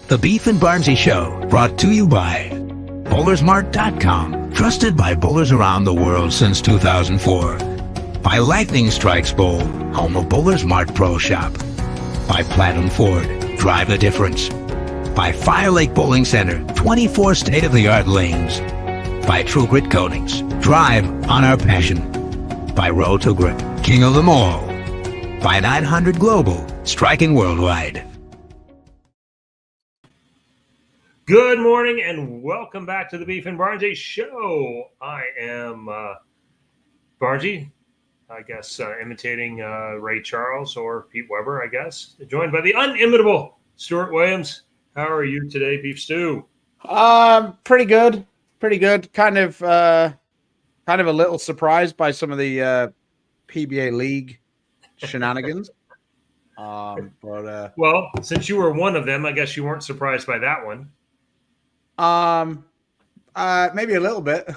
The Beef and Barnzy Show, brought to you by Bowlersmart.com, trusted by bowlers around the world since 2004. By Lightning Strikes Bowl, home of Bowlersmart Pro Shop. By Platinum Ford, drive the difference. By Fire Lake Bowling Center, 24 state-of-the-art lanes. By True Grit Coatings, drive on our passion. By Roll to Grip, king of them all. By 900 Global, striking worldwide. Good morning and welcome back to the Beef and Barnzy Show. I am Barnzy, I guess, imitating Ray Charles or Pete Weber, I guess. Joined by the unimitable Stuart Williams. How are you today, Beef Stew? Pretty good. Kind of a little surprised by some of the PBA League shenanigans. Well, since you were one of them, I guess you weren't surprised by that one. Maybe a little bit.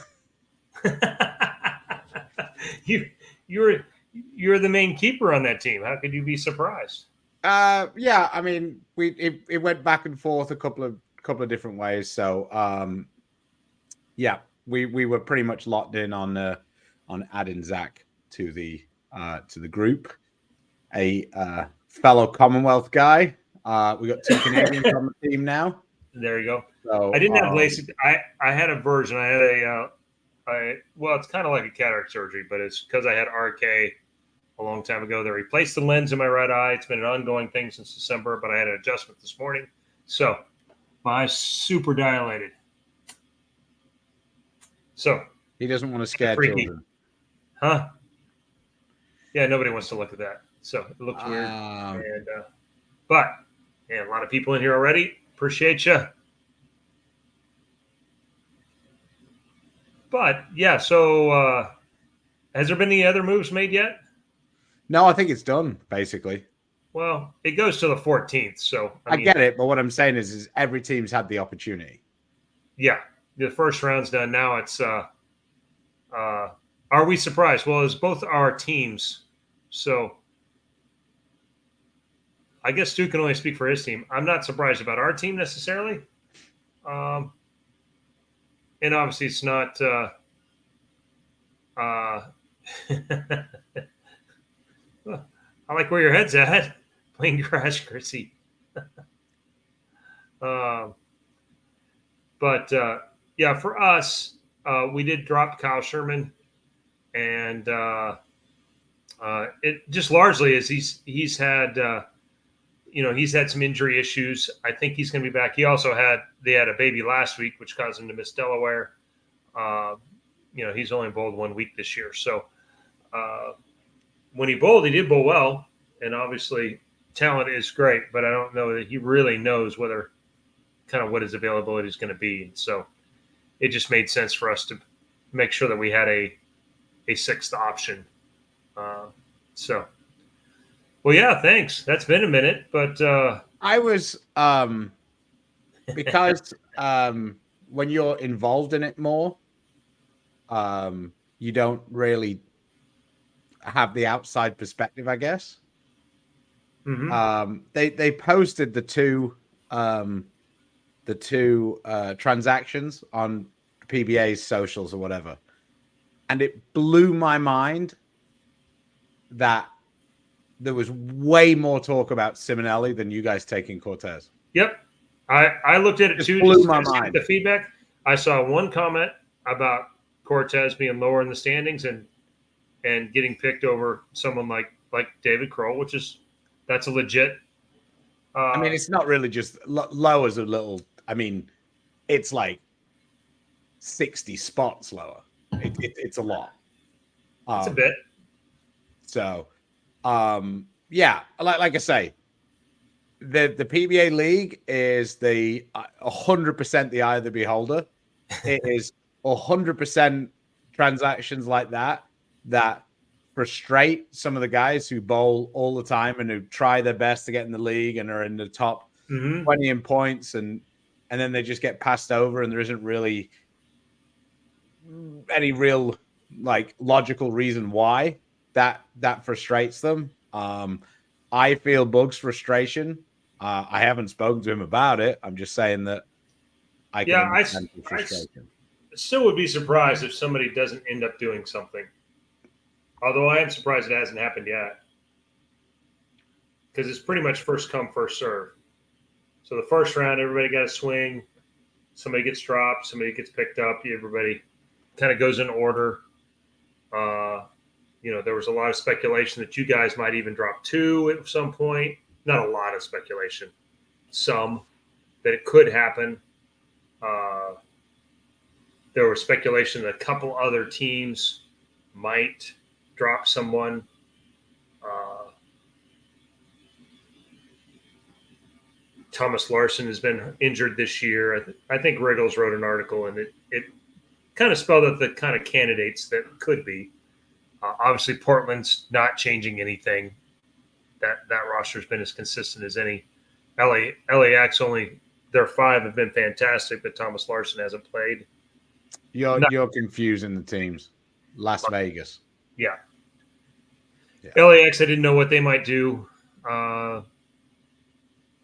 You're the main keeper on that team. How could you be surprised? Yeah, I mean, it went back and forth a couple of different ways. So, yeah, we were pretty much locked in on adding Zach to the group. A fellow Commonwealth guy. We got 2 Canadians on the team now. There you go. So, I didn't have LASIK. I had a version. I had well, it's kind of like a cataract surgery, but it's because I had RK a long time ago. They replaced the lens in my right eye. It's been an ongoing thing since December, but I had an adjustment this morning. So my eyes super dilated. So he doesn't want to scare children. Huh? Yeah, nobody wants to look at that. So it looks weird. But yeah, a lot of people in here already. Appreciate you. But yeah, so has there been any other moves made yet? No, I think it's done, basically. Well, it goes to the 14th, so I get it, but what I'm saying is every team's had the opportunity. Yeah, the first round's done. Now it's are we surprised? Well, it's both our teams, so I guess Stu can only speak for his team. I'm not surprised about our team necessarily. And obviously it's not I like where your head's at. Playing Crash Chrissy. But yeah, for us, we did drop Kyle Sherman, and it just largely is he's had he's had some injury issues. I think he's going to be back. They had a baby last week, which caused him to miss Delaware. He's only bowled 1 week this year. So when he bowled, he did bowl well. And obviously talent is great, but I don't know that he really knows what his availability is going to be. So it just made sense for us to make sure that we had a 6th option. Well, yeah, thanks. That's been a minute, but I was because when you're involved in it more, you don't really have the outside perspective, I guess. Mm-hmm. They posted the two transactions on PBA's socials or whatever, and it blew my mind that there was way more talk about Simonelli than you guys taking Cortez. Yep. I looked at it too. Blew my mind. The feedback. I saw one comment about Cortez being lower in the standings and getting picked over someone like David Kroll, that's a legit. I mean, it's not really just low as a little. I mean, it's like 60 spots lower. It's a lot. It's a bit. So. Yeah, like I say, the PBA League is the 100% the eye of the beholder. It is 100% transactions like that frustrate some of the guys who bowl all the time and who try their best to get in the league and are in the top 20 in points, and then they just get passed over, and there isn't really any real logical reason why that frustrates them. I feel Bug's frustration. I haven't spoken to him about it. I'm just saying that I can understand his frustration. Still would be surprised if somebody doesn't end up doing something. Although I am surprised it hasn't happened yet. Because it's pretty much first come, first serve. So the first round, everybody got a swing. Somebody gets dropped. Somebody gets picked up. Everybody kind of goes in order. There was a lot of speculation that you guys might even drop 2 at some point. Not a lot of speculation. Some that it could happen. There was speculation that a couple other teams might drop someone. Thomas Larson has been injured this year. I think Riggles wrote an article, and it kind of spelled out the kind of candidates that could be. Obviously, Portland's not changing anything. That roster's been as consistent as any. LAX only their 5 have been fantastic, but Thomas Larson hasn't played. You're confusing the teams. Las Vegas. Yeah. LAX, I didn't know what they might do.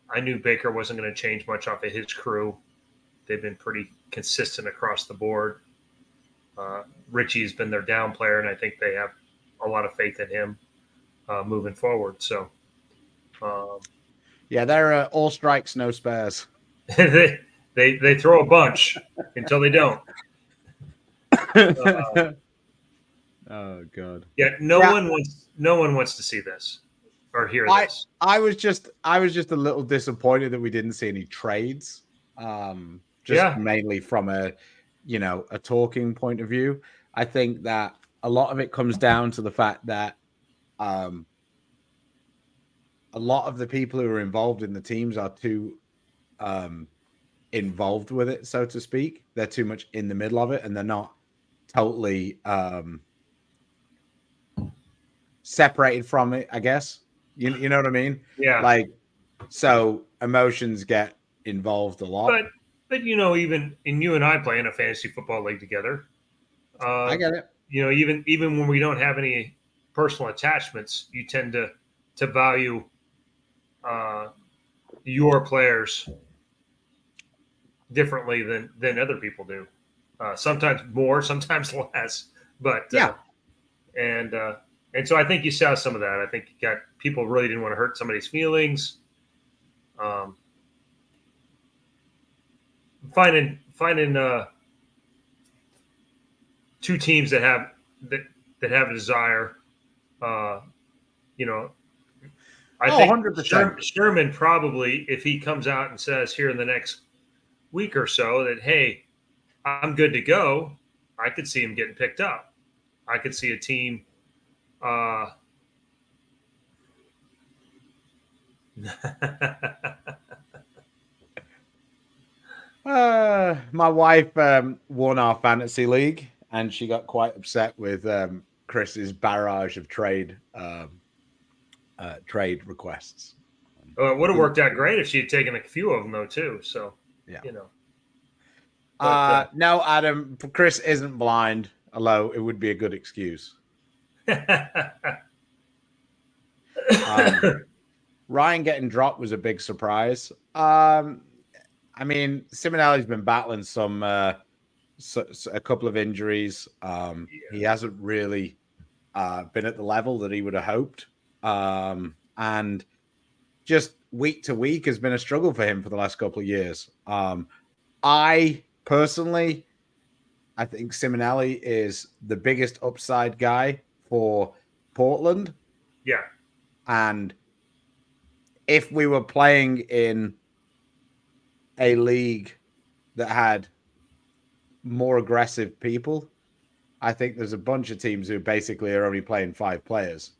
I knew Baker wasn't going to change much off of his crew. They've been pretty consistent across the board. Richie's been their down player, and I think they have a lot of faith in him moving forward. So, they're all strikes, no spares. they throw a bunch until they don't. Oh God! Yeah, no one wants to see this or hear this. I was just a little disappointed that we didn't see any trades. Mainly from a talking point of view. I think that a lot of it comes down to the fact that a lot of the people who are involved in the teams are too involved with it, so to speak. They're too much in the middle of it, and they're not totally separated from it, I guess. You know what I mean? Yeah. So emotions get involved a lot. But even in you and I play in a fantasy football league together. I get it. Even when we don't have any personal attachments, you tend to value your players differently than other people do. Sometimes more, sometimes less. But and so I think you saw some of that. I think you got people really didn't want to hurt somebody's feelings. Finding 2 teams that have a desire. I think 100%. Sherman probably, if he comes out and says here in the next week or so that, hey, I'm good to go, I could see him getting picked up. I could see a team my wife won our fantasy league, and she got quite upset with Chris's barrage of trade requests. It would have worked out great if she had taken a few of them, though, too. So, no, Adam, Chris isn't blind, although it would be a good excuse. Ryan getting dropped was a big surprise. I mean, Simonelli's been battling a couple of injuries. He hasn't really been at the level that he would have hoped. And just week to week has been a struggle for him for the last couple of years. I think Simonelli is the biggest upside guy for Portland. Yeah. And if we were playing in a league that had more aggressive people, I think there's a bunch of teams who basically are only playing 5 players.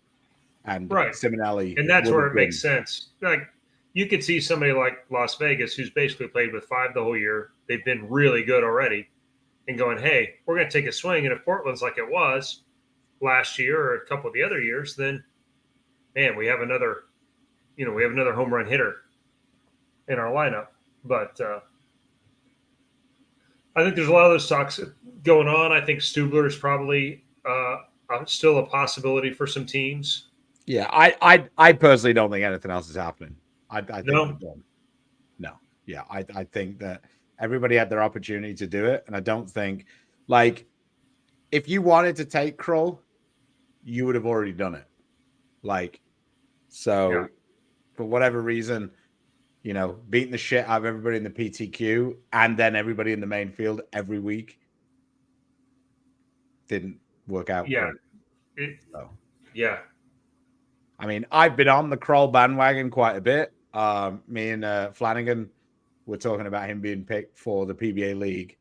And Simonelli, and that's where it makes sense. Like, you could see somebody like Las Vegas, who's basically played with 5 the whole year. They've been really good already, and going, hey, we're going to take a swing. And if Portland's like it was last year or a couple of the other years, then, man, we have another home run hitter in our lineup. But I think there's a lot of those talks going on. I think Stubler is probably still a possibility for some teams. Yeah, I personally don't think anything else is happening. I think No. we're done. No. Yeah, I think that everybody had their opportunity to do it. And I don't think, like, if you wanted to take Krull, you would have already done it. Like, so for whatever reason, you know, beating the shit out of everybody in the PTQ and then everybody in the main field every week didn't work out Yeah. great. So. Yeah. I mean, I've been on the Kroll bandwagon quite a bit. Me and Flanagan were talking about him being picked for the PBA League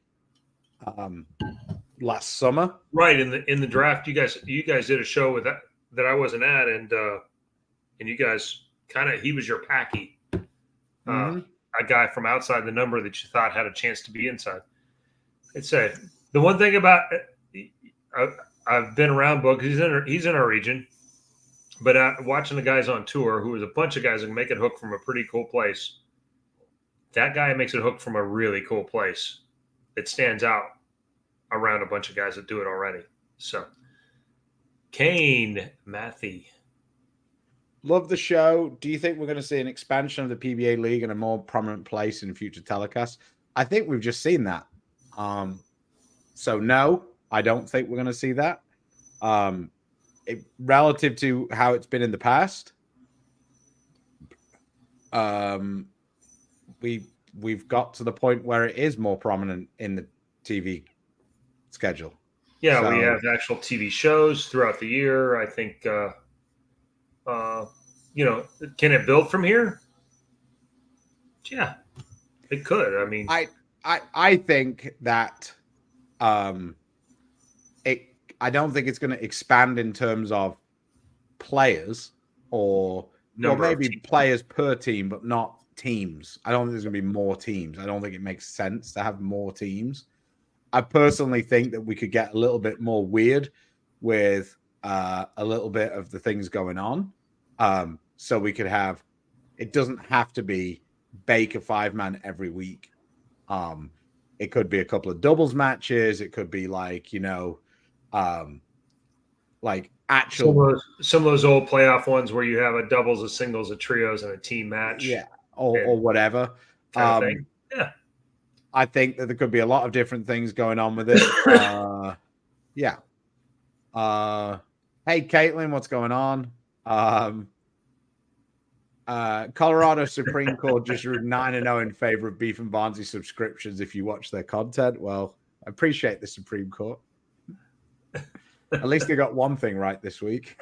last summer. Right, in the draft, you guys did a show with that I wasn't at, and you guys he was your packy, a guy from outside the number that you thought had a chance to be inside. It's the one thing about I've been around Book. He's in our region, but watching the guys on tour, who is a bunch of guys that make it hook from a pretty cool place. That guy makes it hook from a really cool place. It stands out around a bunch of guys that do it already. So, Kane Matthew. Love the show. Do you think we're going to see an expansion of the PBA League and a more prominent place in future telecasts? I think we've just seen that. So no, I don't think we're going to see that. Relative to how it's been in the past, we've got to the point where it is more prominent in the TV schedule. Yeah, so, we have actual TV shows throughout the year. I think, can it build from here? Yeah, it could. I mean, I think that I don't think it's going to expand in terms of players or maybe players per team, but not teams. I don't think there's going to be more teams. I don't think it makes sense to have more teams. I personally think that we could get a little bit more weird with a little bit of the things going on. So we could have, it doesn't have to be Baker 5-man every week. It could be a couple of doubles matches. It could be like, like actual some of those old playoff ones where you have a doubles, a singles, a trios, and a team match. Yeah. Or whatever. Kind of thing. Yeah. I think that there could be a lot of different things going on with it. Yeah. Hey, Caitlin, what's going on? Colorado Supreme Court just ruled 9-0 in favor of Beef and Barnzy subscriptions if you watch their content. Well, I appreciate the Supreme Court. At least they got one thing right this week.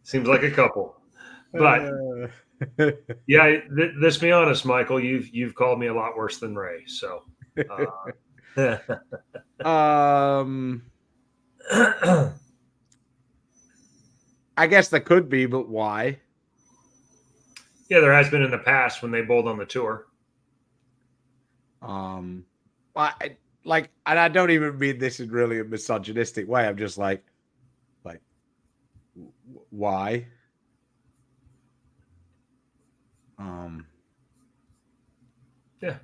Seems like a couple. But yeah, let's be honest, Michael. You've called me a lot worse than Ray. So, I guess there could be, but why? Yeah, there has been in the past when they bowled on the tour. And I don't even mean this in really a misogynistic way. I'm just like, why? Yeah.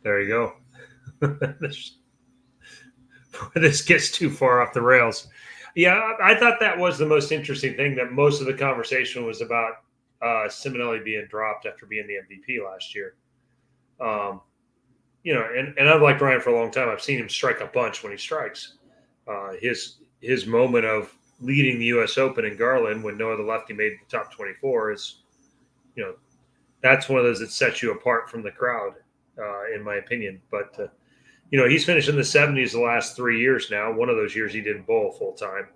There you go. This gets too far off the rails. Yeah, I thought that was the most interesting thing, that most of the conversation was about Simonelli being dropped after being the MVP last year. And I've liked Ryan for a long time. I've seen him strike a bunch when he strikes. His moment of leading the U.S. Open in Garland when no other lefty made the top 24 is, that's one of those that sets you apart from the crowd, in my opinion. But he's finished in the 70s the last 3 years now. One of those years he didn't bowl full time.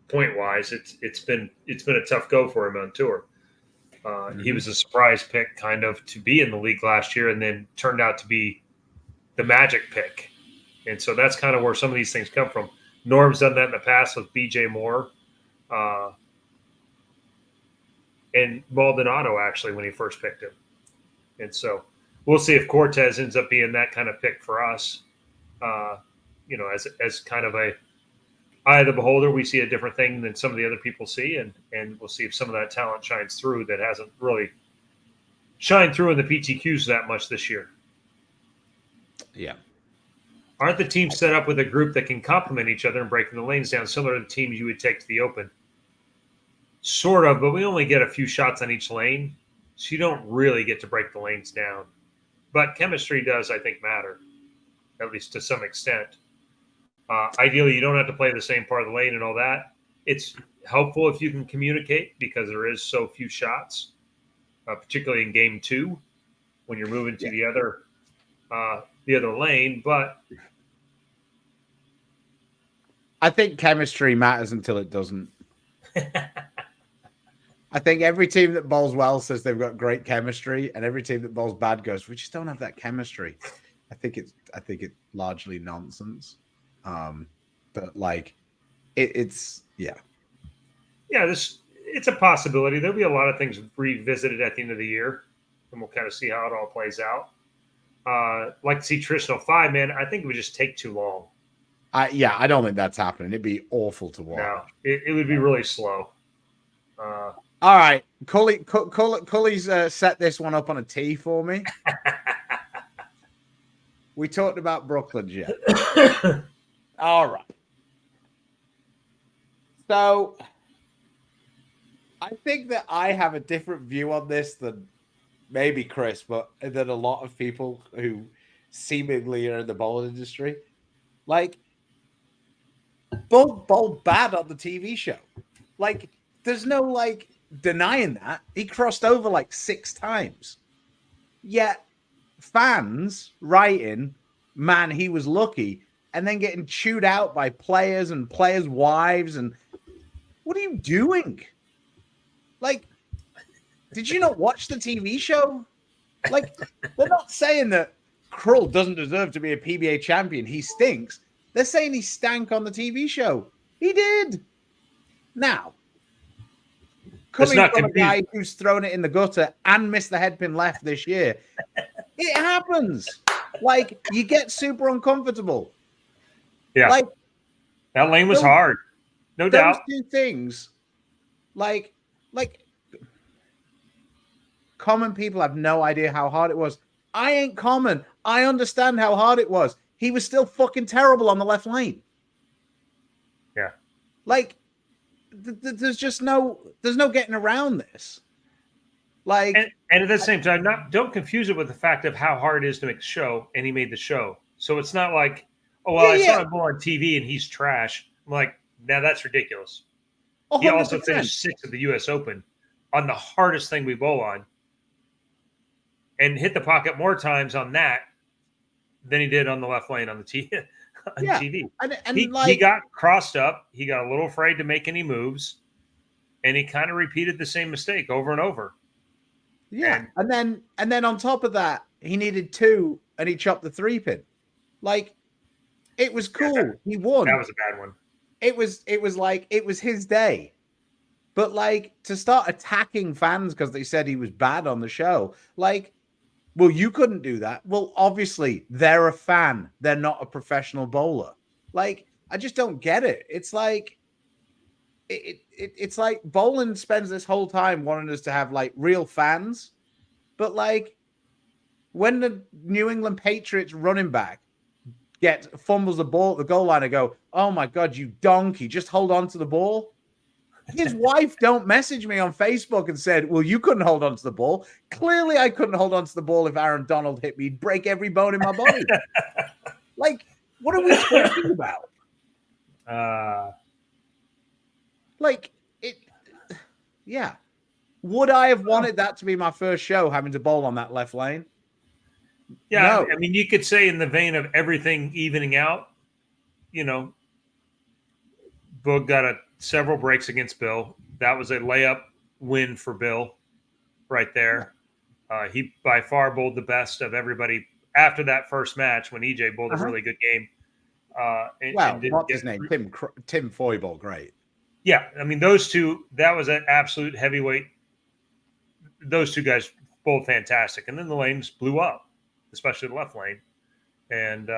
Point wise, it's been a tough go for him on tour. He was a surprise pick kind of to be in the league last year, and then turned out to be the magic pick. And so that's kind of where some of these things come from. Norm's done that in the past with BJ Moore and Maldonado, actually, when he first picked him. And so we'll see if Cortez ends up being that kind of pick for us. As kind of a eye of the beholder, we see a different thing than some of the other people see, and we'll see if some of that talent shines through that hasn't really shined through in the PTQs that much this year. Yeah. Aren't the teams set up with a group that can complement each other and breaking the lanes down, similar to the teams you would take to the Open? Sort of, but we only get a few shots on each lane, so you don't really get to break the lanes down. But chemistry does, I think, matter, at least to some extent. Ideally, you don't have to play the same part of the lane and all that. It's helpful if you can communicate because there is so few shots, particularly in game 2 when you're moving to the other lane. But I think chemistry matters until it doesn't. I think every team that bowls well says they've got great chemistry, and every team that bowls bad goes, "We just don't have that chemistry." I think it's largely nonsense. But like, it's it's a possibility. There'll be a lot of things revisited at the end of the year, and we'll kind of see how it all plays out. Like to see traditional 5, man. I think it would just take too long. I don't think that's happening. It'd be awful to watch. No, it would be really slow. All right, Cully's set this one up on a tee for me. We talked about Brooklyn yet. All right. So I think that I have a different view on this than maybe Chris, but than a lot of people who seemingly are in the bowling industry. Like, bowl bad on the TV show. Like, there's no like denying that. He crossed over like 6 times. Yet fans writing, man, he was lucky, and then getting chewed out by players and players' wives. And what are you doing? Like, did you not watch the TV show? Like, they're not saying that Krull doesn't deserve to be a PBA champion. He stinks. They're saying he stank on the TV show. He did. Now, coming from a guy who's thrown it in the gutter and missed the headpin left this year, it happens. Like, you get super uncomfortable. Yeah. Like, that lane was hard. No doubt. Those 2 things, like common people have no idea how hard it was. I ain't common. I understand how hard it was. He was still fucking terrible on the left lane. Yeah. Like, there's no getting around this. Like, and at the same time, don't confuse it with the fact of how hard it is to make the show, and he made the show. So it's not like, oh, well, I saw him go on TV and he's trash. I'm like, now that's ridiculous. 100%. He also finished 6th at the U.S. Open on the hardest thing we bowl on, and hit the pocket more times on that than he did on the left lane on the TV. And he got crossed up. He got a little afraid to make any moves, and he kind of repeated the same mistake over and over. Yeah, and then on top of that, he needed 2, and he chopped the 3-pin. Like, it was cool. Yeah, he won. That was a bad one. It was like, it was his day. But like, to start attacking fans because they said he was bad on the show, like, well, you couldn't do that. Well, obviously, they're a fan. They're not a professional bowler. Like, I just don't get it. It's like, it's like bowling spends this whole time wanting us to have like real fans, but like, when the New England Patriots running back fumbles the ball at the goal line, I go, "Oh my God, you donkey! Just hold on to the ball." His wife don't message me on Facebook and said, "Well, you couldn't hold on to the ball." Clearly, I couldn't hold on to the ball if Aaron Donald hit me. He'd break every bone in my body. Like, what are we talking about? Like, it. Yeah. Would I have wanted that to be my first show, having to bowl on that left lane? Yeah, no. I mean, you could say in the vein of everything evening out, Boog got several breaks against Bill. That was a layup win for Bill right there. He by far bowled the best of everybody after that first match when EJ bowled a really good game. What's his name? Tim Foy bowled great. Yeah, I mean, those 2, that was an absolute heavyweight. Those 2 guys bowled fantastic. And then the lanes blew up, especially the left lane. And,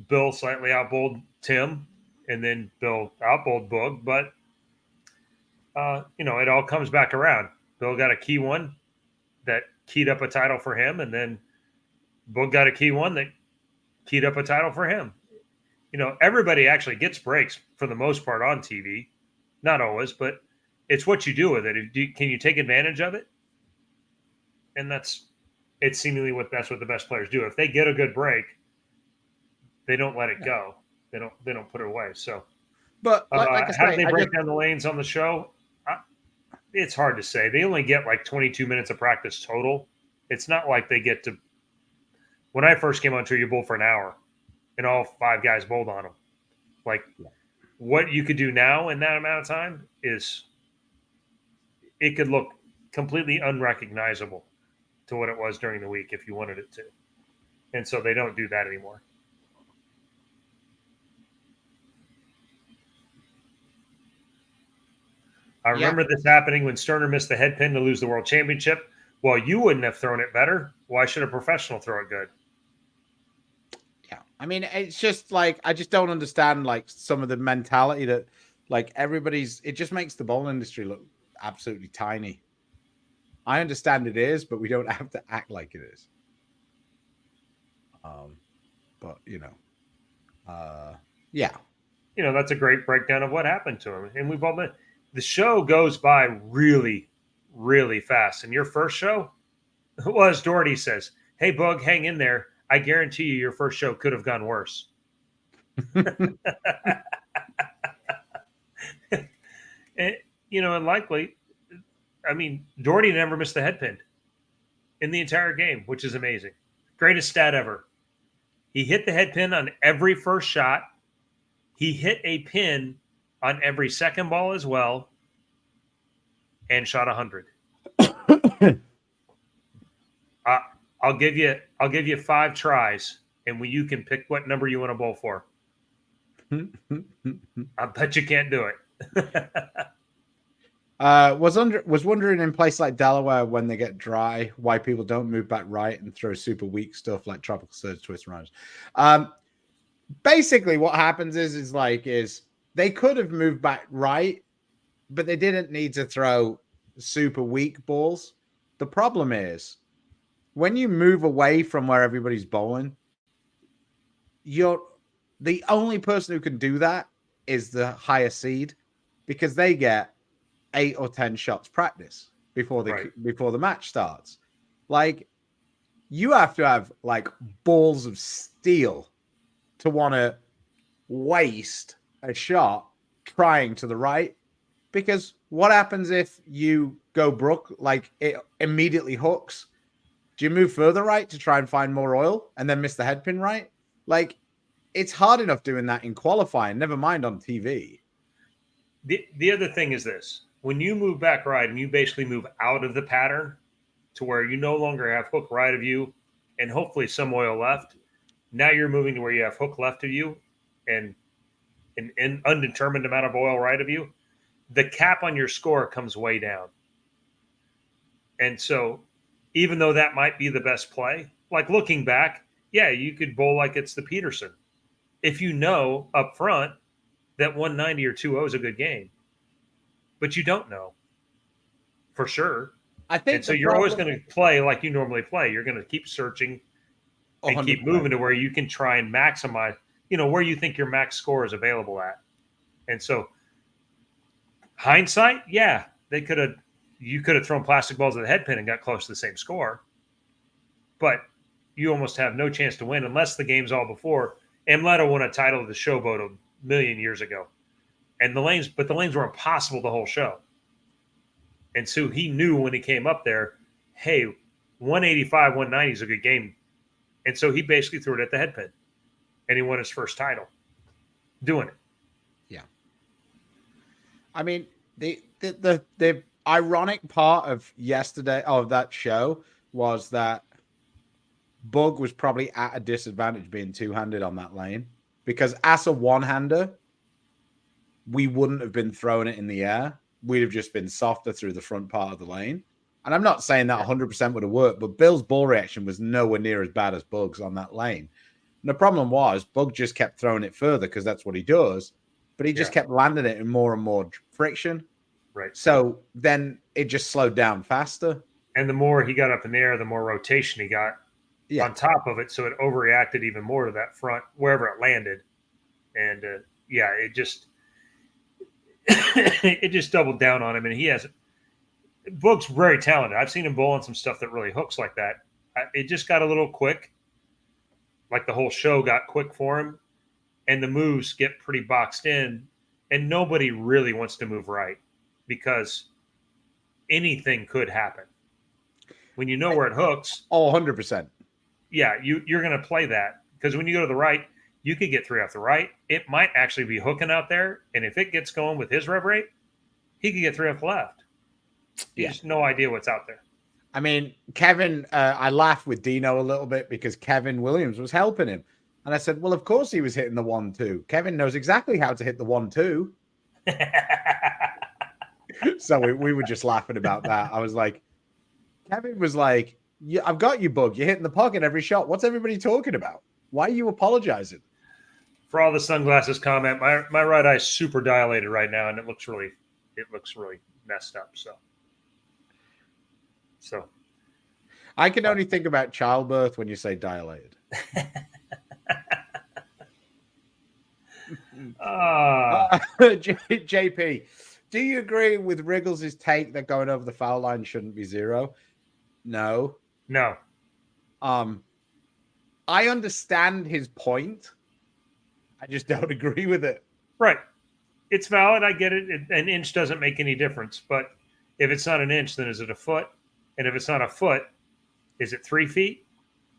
Bill slightly outbowled Tim, and then Bill outbowled Boog. But, it all comes back around. Bill got a key one that keyed up a title for him, and then Boog got a key one that keyed up a title for him. Everybody actually gets breaks for the most part on TV. Not always, but it's what you do with it. Can you take advantage of it? And it's seemingly that's what the best players do. If they get a good break, they don't let it go. They don't put it away. So, but like I how say, do they break down the lanes on the show? It's hard to say. They only get like 22 minutes of practice total. It's not like they get to. When I first came on tour, you bowl for an hour, and all 5 guys bowled on them. Like, what you could do now in that amount of time it could look completely unrecognizable to what it was during the week if you wanted it to. And so they don't do that anymore. I remember this happening when Sterner missed the head pin to lose the world championship. Well, you wouldn't have thrown it better. Why should a professional throw it good? Yeah. I mean, it's just like, I just don't understand like some of the mentality that like it just makes the bowling industry look absolutely tiny. I understand it is, but we don't have to act like it is. But yeah. That's a great breakdown of what happened to him. And we've all been, the show goes by really, really fast. And your first show, well, as Doherty says, hey, Bug, hang in there. I guarantee you your first show could have gone worse. And likely, I mean, Doherty never missed the head pin in the entire game, which is amazing. Greatest stat ever. He hit the head pin on every first shot. He hit a pin on every second ball as well, and shot 100. I'll give you 5 tries, and you can pick what number you want to bowl for. I bet you can't do it. Was wondering in places like Delaware when they get dry why people don't move back right and throw super weak stuff like tropical surge twist runners. Basically, what happens is they could have moved back right, but they didn't need to throw super weak balls. The problem is when you move away from where everybody's bowling, the only person who can do that is the higher seed because they get 8 or 10 shots practice before the match starts. Like, you have to have like balls of steel to want to waste a shot trying to the right, because what happens if you go brook, like it immediately hooks? Do you move further right to try and find more oil and then miss the head pin right? Like, it's hard enough doing that in qualifying, never mind on TV. The other thing is this. When you move back right and you basically move out of the pattern to where you no longer have hook right of you and hopefully some oil left, now you're moving to where you have hook left of you and an undetermined amount of oil right of you, the cap on your score comes way down. And so even though that might be the best play, like looking back, yeah, you could bowl like it's the Peterson. If you know up front that 190 or 2-0 is a good game, but you don't know for sure. I think and so you're always going to play like you normally play. You're going to keep searching and 100%. Keep moving to where you can try and maximize, where you think your max score is available at. And so hindsight, yeah, you could have thrown plastic balls at the head pin and got close to the same score, but you almost have no chance to win unless the game's all before. Amleto won a title of the Showboat a million years ago. And the lanes were impossible the whole show. And so he knew when he came up there, hey, 185, 190 is a good game. And so he basically threw it at the head pin. And he won his first title doing it. Yeah. I mean, the ironic part of that show was that Bug was probably at a disadvantage being two-handed on that lane, because as a one-hander, we wouldn't have been throwing it in the air. We'd have just been softer through the front part of the lane. And I'm not saying that 100% would have worked, but Bill's ball reaction was nowhere near as bad as Bug's on that lane. And the problem was Bug just kept throwing it further because that's what he does, but he just kept landing it in more and more friction. Right. So then it just slowed down faster. And the more he got up in the air, the more rotation he got. on top of it, so it overreacted even more to that front wherever it landed, and it just it just doubled down on him. And he has Boog's very talented. I've seen him bowl on some stuff that really hooks like that. It just got a little quick, like the whole show got quick for him, and the moves get pretty boxed in, and nobody really wants to move right because anything could happen. When you know where it hooks. Oh, 100%. Yeah, you're going to play that because when you go to the right, you could get 3 off the right. It might actually be hooking out there, and if it gets going with his rev rate, he could get 3 off the left. He has no idea what's out there. I mean, Kevin, I laughed with Dino a little bit because Kevin Williams was helping him. And I said, well, of course he was hitting the 1-2. Kevin knows exactly how to hit the 1-2. So we were just laughing about that. I was like, Kevin was like, yeah, I've got you, Bug. You're hitting the pocket every shot. What's everybody talking about? Why are you apologizing? For all the sunglasses comment, my right eye's super dilated right now, and it looks really messed up. So I can only think about childbirth when you say dilated. JP, do you agree with Wriggles's take that going over the foul line shouldn't be 0? No. I understand his point. I just don't agree with it. Right. It's valid. I get it. An inch doesn't make any difference. But if it's not an inch, then is it a foot? And if it's not a foot, is it 3 feet?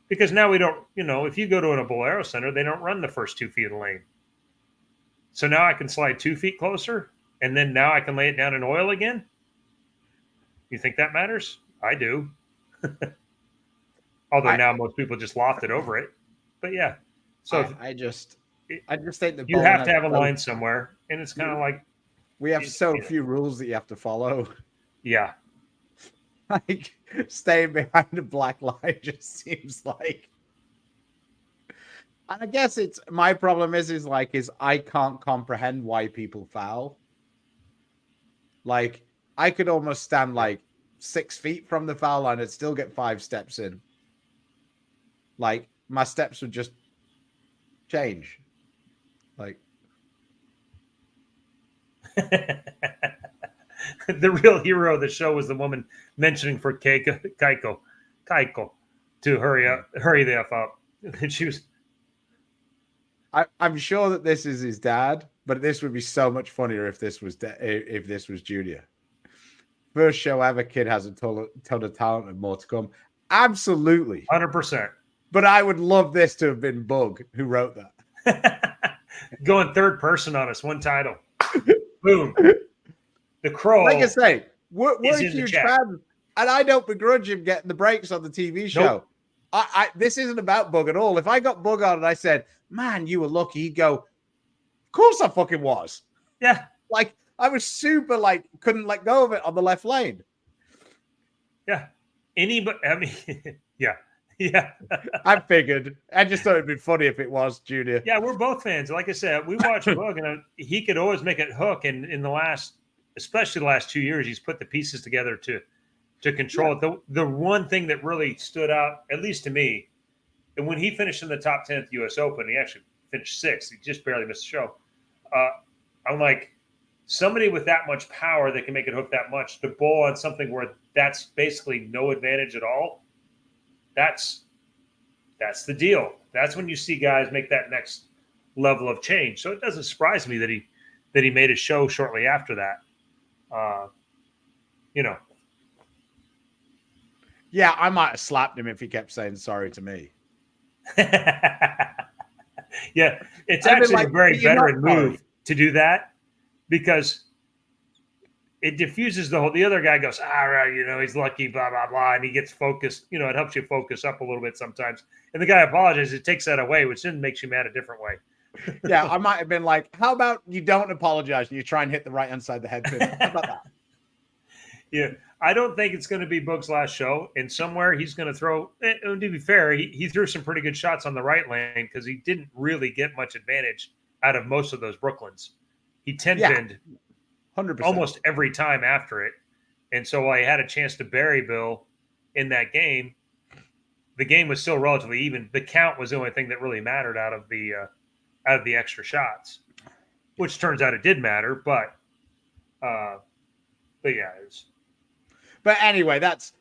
Because now we don't, if you go to a Bolero Center, they don't run the first 2 feet of the lane. So now I can slide 2 feet closer, and then now I can lay it down in oil again? You think that matters? I do. Although now most people just loft it over it. But yeah. So I just think you have to have a line somewhere, and it's kind of like we have so few rules that you have to follow. Yeah. Like staying behind a black line just seems like, and I guess it's my problem is I can't comprehend why people foul. Like I could almost stand like 6 feet from the foul line and still get 5 steps in. Like my steps would just change. Like the real hero of the show was the woman mentioning for Keiko to hurry the F up. And she was. I'm sure that this is his dad, but this would be so much funnier if this was Junior. First show ever, kid has a ton of talent and more to come. Absolutely, 100%. But I would love this to have been Bug who wrote that. Going third person on us, one title. Boom. The Crow. Like I say, we're huge fans, and I don't begrudge him getting the breaks on the TV show. Nope. This isn't about Bug at all. If I got Bug on and I said, man, you were lucky, he'd go, of course I fucking was. Yeah. Like, I was super, couldn't let go of it on the left lane. Yeah. Yeah. Yeah. I figured. I just thought it'd be funny if it was Junior. Yeah, we're both fans. Like I said, we watch Bug, and he could always make it hook. And in especially the last 2 years, he's put the pieces together to control it. The one thing that really stood out, at least to me, and when he finished in the top 10 at the U.S. Open, he actually finished 6th. He just barely missed the show. I'm like, somebody with that much power that can make it hook that much, to bowl on something where that's basically no advantage at all, that's the deal. That's when you see guys make that next level of change. So it doesn't surprise me that he made a show shortly after that. Yeah, I might have slapped him if he kept saying sorry to me. Yeah, it's actually a very veteran move to do that because it diffuses the other guy goes, right, he's lucky, blah, blah, blah. And he gets focused, it helps you focus up a little bit sometimes. And the guy apologizes, it takes that away, which then makes you mad a different way. Yeah, I might have been like, how about you don't apologize and you try and hit the right hand side of the head pin? How about that? Yeah, I don't think it's going to be Bug's last show. And somewhere he's going to throw, to be fair, he threw some pretty good shots on the right lane because he didn't really get much advantage out of most of those Brooklyns. He 10-pinned 100% almost every time after it. And so while he had a chance to bury Bill in that game, the game was still relatively even. The count was the only thing that really mattered out of the extra shots, which turns out it did matter. But yeah, But anyway, that's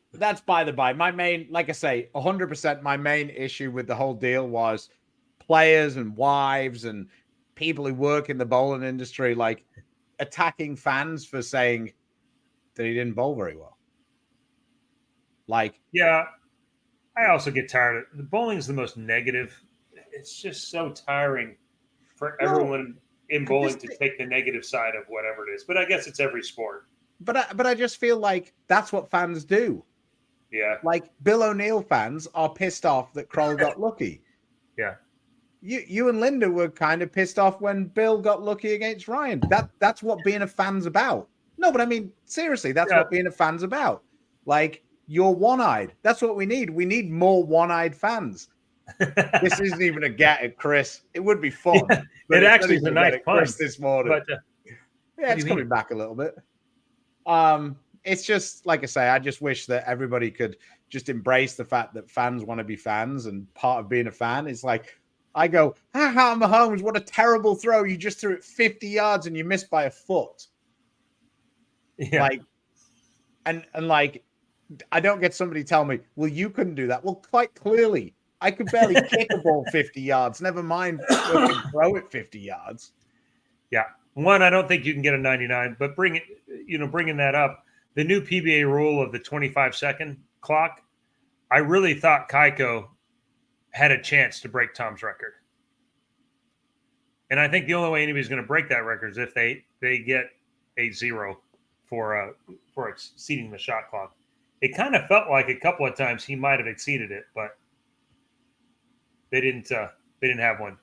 by the by. My main, like I say, 100%. My main issue with the whole deal was players and wives and people who work in the bowling industry, like attacking fans for saying that he didn't bowl very well. Like, yeah, I also get tired of the bowling is the most negative. It's just so tiring for everyone in bowling to take the negative side of whatever it is. But I guess it's every sport. But I just feel like that's what fans do. Yeah. Like Bill O'Neill fans are pissed off that Kroll got lucky. Yeah. You and Linda were kind of pissed off when Bill got lucky against Ryan. That's what being a fan's about. No, but I mean, seriously, that's what being a fan's about. Like, you're one-eyed. That's what we need. We need more one-eyed fans. This isn't even a get at Chris. It would be fun. Yeah, it actually is a nice pun this morning. But, yeah, it's coming back a little bit. It's just, like I say, I just wish that everybody could just embrace the fact that fans want to be fans, and part of being a fan is like, I go, Mahomes, what a terrible throw. You just threw it 50 yards and you missed by a foot. Yeah. Like, and like, I don't get somebody tell me, well, you couldn't do that. Well, quite clearly, I could barely kick a ball 50 yards. Never mind throw it 50 yards. Yeah. One, I don't think you can get a 99, but bringing that up, the new PBA rule of the 25-second clock, I really thought Keiko had a chance to break Tom's record. And I think the only way anybody's going to break that record is if they get a 0 for exceeding the shot clock. It kind of felt like a couple of times he might have exceeded it, but they didn't have one.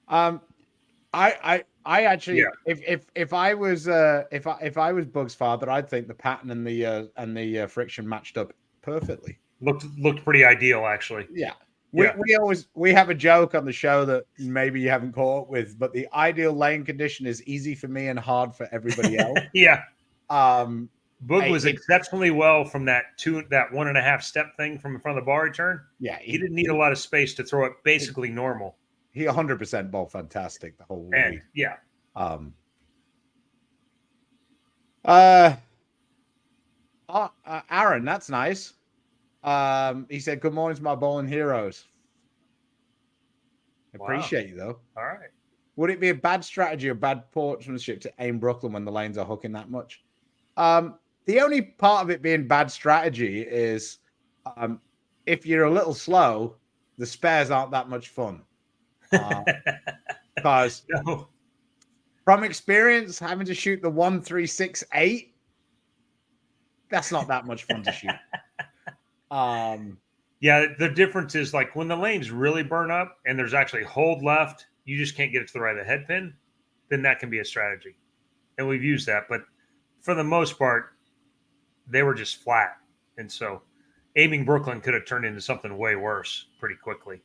I actually, if I was Bug's father, I'd think the pattern and the friction matched up perfectly. Looked pretty ideal, actually. Yeah. We have a joke on the show that maybe you haven't caught up with, but the ideal lane condition is easy for me and hard for everybody else. Yeah. Boog was exceptionally well from that 1.5 step thing from in front of the bar return. Yeah. He didn't need a lot of space to throw it basically normal. He 100% bowled fantastic the whole week. Yeah. Aaron, that's nice. He said, good morning to my bowling heroes. Appreciate you, though. All right. Would it be a bad strategy or bad sportsmanship to aim Brooklyn when the lanes are hooking that much? The only part of it being bad strategy is if you're a little slow, the spares aren't that much fun. Because from experience, having to shoot the 1-3-6-8, that's not that much fun to shoot. Yeah, the difference is like when the lanes really burn up and there's actually hold left, you just can't get it to the right of the head pin, then that can be a strategy. And we've used that. But for the most part, they were just flat. And so aiming Brooklyn could have turned into something way worse pretty quickly.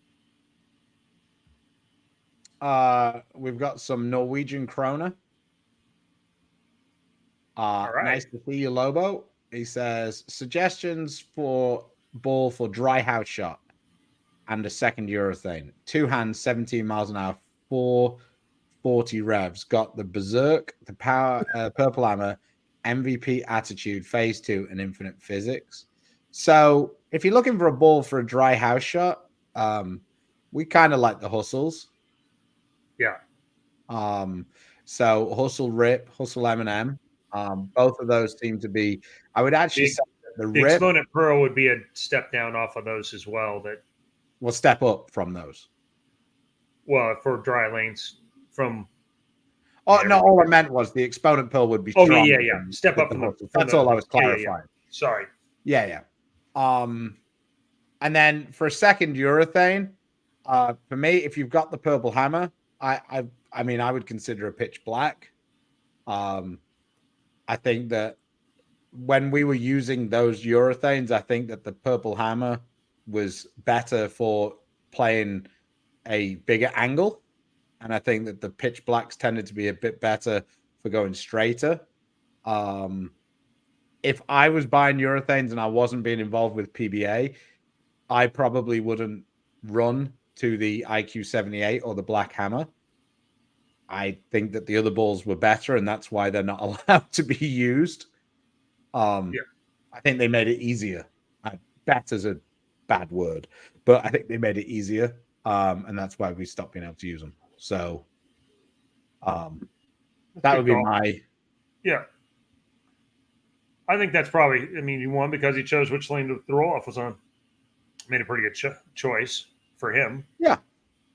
We've got some Norwegian Krona. All right. Nice to see you, Lobo. He says, suggestions for ball for dry house shot and a second urethane. 2 hands, 17 miles an hour, 440 revs. Got the Berserk, the power, Purple Hammer, MVP attitude, phase 2, and infinite physics. So if you're looking for a ball for a dry house shot, we kind of like the Hustles. Yeah. So Hustle Rip, Hustle M&M. Both of those seem to be, I would actually say the Rip, Exponent Pearl would be a step down off of those as well. That will step up from those. Well, for dry lanes from. Oh, no, all I meant was the Exponent Pearl would be strong. Oh, yeah. Step up from the. That's all I was clarifying. Yeah. Sorry. Yeah. And then for a second urethane, for me, if you've got the Purple Hammer, I mean, I would consider a pitch black. I think that when we were using those urethanes, I think that the Purple Hammer was better for playing a bigger angle. And I think that the pitch blacks tended to be a bit better for going straighter. If I was buying urethanes and I wasn't being involved with PBA, I probably wouldn't run to the IQ 78 or the Black Hammer. I think that the other balls were better, and that's why they're not allowed to be used. I think they made it easier. Better's a bad word, but I think they made it easier, and that's why we stopped being able to use them. So that would be my... Yeah. I think that's probably, I mean, he won because he chose which lane the roll-off was on. Made a pretty good choice for him. Yeah.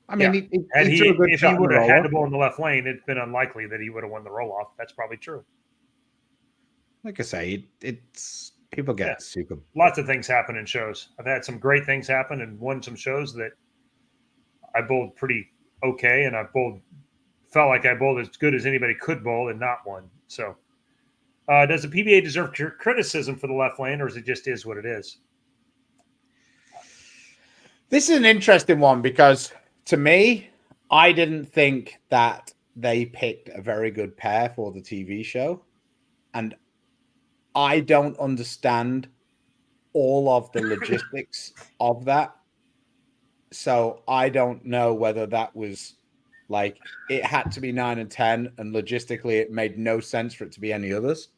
I mean, yeah. he threw a good if shot he would have on had the ball in the left lane, it's been unlikely that he would have won the roll-off. That's probably true. Like I say, it's people get super... Lots of things happen in shows. I've had some great things happen and won some shows that I bowled pretty okay, and felt like I bowled as good as anybody could bowl and not won. So does the PBA deserve criticism for the left lane, or is it just is what it is? This is an interesting one because to me, I didn't think that they picked a very good pair for the TV show. And I don't understand all of the logistics of that. So I don't know whether that was like it had to be 9 and 10, and logistically it made no sense for it to be any others.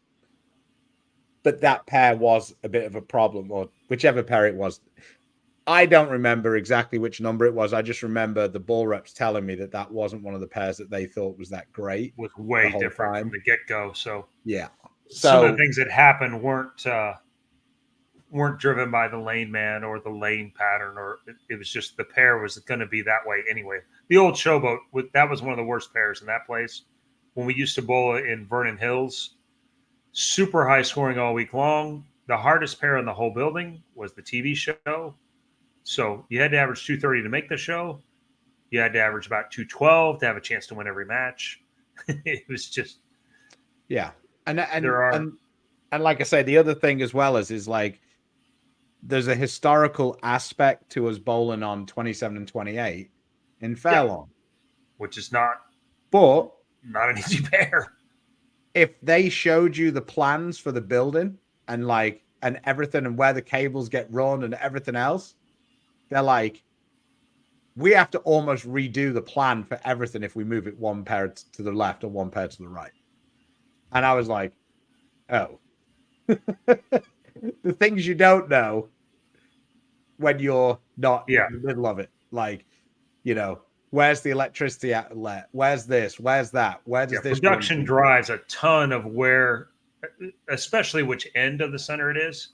But that pair was a bit of a problem, or whichever pair it was. I don't remember exactly which number it was. I just remember the ball reps telling me that that wasn't one of the pairs that they thought was that great. It was way different from the get-go. So yeah, some of the things that happened weren't driven by the lane man or the lane pattern, or it was just the pair was going to be that way anyway. The old Showboat, that was one of the worst pairs in that place. When we used to bowl in Vernon Hills, super high scoring all week long. The hardest pair in the whole building was the TV show. So you had to average 230 to make the show. You had to average about 212 to have a chance to win every match. It was just, and like I say, the other thing as well is like there's a historical aspect to us bowling on 27 and 28 in Fairlawn, which is not an easy pair. If they showed you the plans for the building and everything and where the cables get run and everything else, they're like, we have to almost redo the plan for everything if we move it one pair to the left or one pair to the right. And I was like, oh. The things you don't know when you're not in the middle of it. Like, where's the electricity outlet? Where's this? Where's that? Where does this production drives a ton of where, especially which end of the center it is.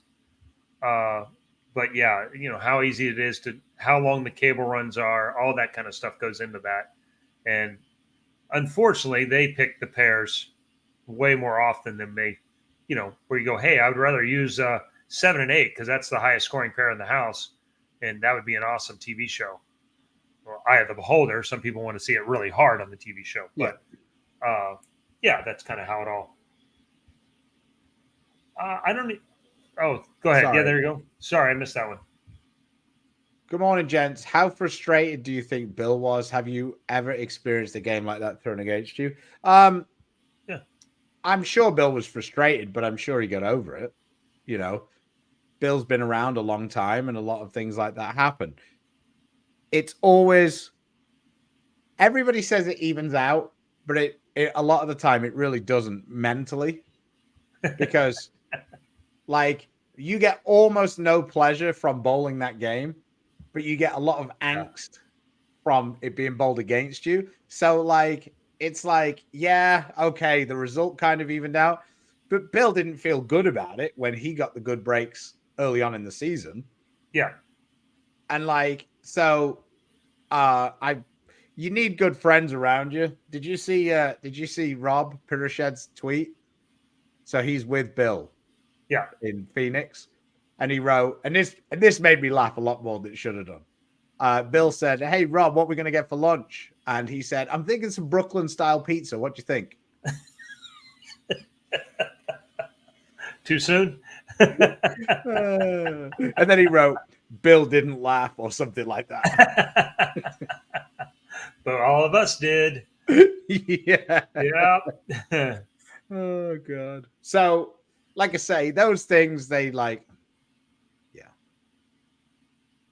But how easy it is how long the cable runs are, all that kind of stuff goes into that. And unfortunately, they pick the pairs way more often than they, where you go, hey, I would rather use 7 and 8 because that's the highest scoring pair in the house. And that would be an awesome TV show. Well, Eye of the Beholder. Some people want to see it really hard on the TV show. But that's kind of how it all. I don't. Oh, go ahead. Sorry. Yeah, there you go. Sorry, I missed that one. Good morning, gents. How frustrated do you think Bill was? Have you ever experienced a game like that thrown against you? I'm sure Bill was frustrated, but I'm sure he got over it. Bill's been around a long time, and a lot of things like that happen. It's always, everybody says it evens out, but it a lot of the time it really doesn't mentally, because you get almost no pleasure from bowling that game, but you get a lot of angst from it being bowled against you. So it's okay, the result kind of evened out, but Bill didn't feel good about it when he got the good breaks early on in the season. Yeah. And you need good friends around you. Did you see Rob Pirashed's tweet? So he's with Bill. Yeah. In Phoenix. And he wrote, and this made me laugh a lot more than it should have done. Bill said, hey, Rob, what are we going to get for lunch? And he said, I'm thinking some Brooklyn-style pizza. What do you think? Too soon? And then he wrote, Bill didn't laugh or something like that. But all of us did. Yeah. Yeah. Oh, God. So, like I say, those things,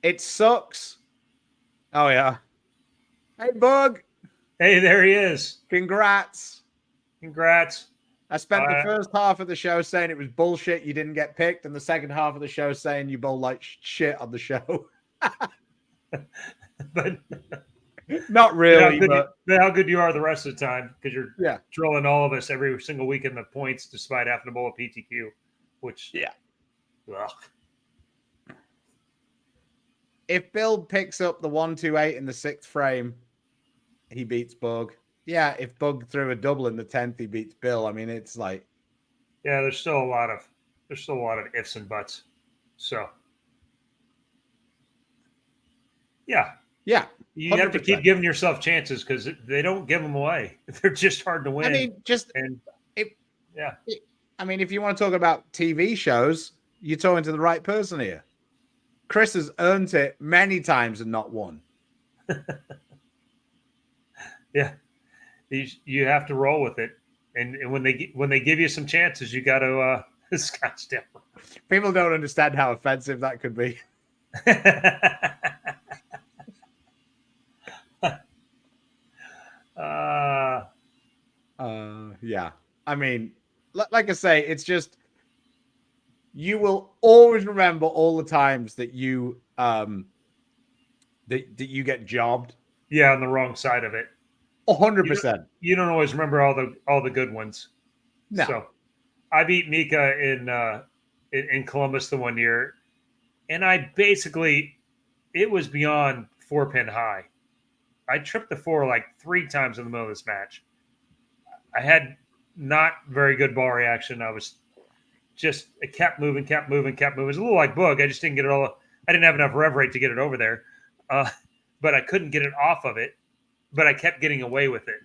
It sucks. Oh, yeah. Hey, Bug. Hey, there he is. Congrats. Congrats. I spent the first half of the show saying it was bullshit you didn't get picked, and the second half of the show saying you bowled like shit on the show. But not really, but how good you are the rest of the time, because you're yeah, trolling all of us every single week in the points, despite having to bowl a PTQ, which ugh. If Bill picks up the 128 in the 6th frame, he beats Bug. Yeah, if Bug threw a double in the 10th, he beats Bill. I mean, it's like, yeah, there's still a lot of ifs and buts. So yeah, you 100%. Have to keep giving yourself chances, because they don't give them away. They're just hard to win. I mean, I mean, if you want to talk about TV shows, you're talking to the right person here. Chris has earned it many times and not won. Yeah, you have to roll with it, and when they give you some chances, you got to scotch down. People don't understand how offensive that could be. Yeah. I mean, like I say, it's just, you will always remember all the times that you that you get jobbed. Yeah, on the wrong side of it. 100%. You don't always remember all the good ones. No. So I beat Mika in Columbus the one year, and it was beyond 4-pin high. I tripped the 4 like 3 times in the middle of this match. I had not very good ball reaction. It kept moving. It was a little like Boog. I just didn't get it all. I didn't have enough rev rate to get it over there. But I couldn't get it off of it. But I kept getting away with it.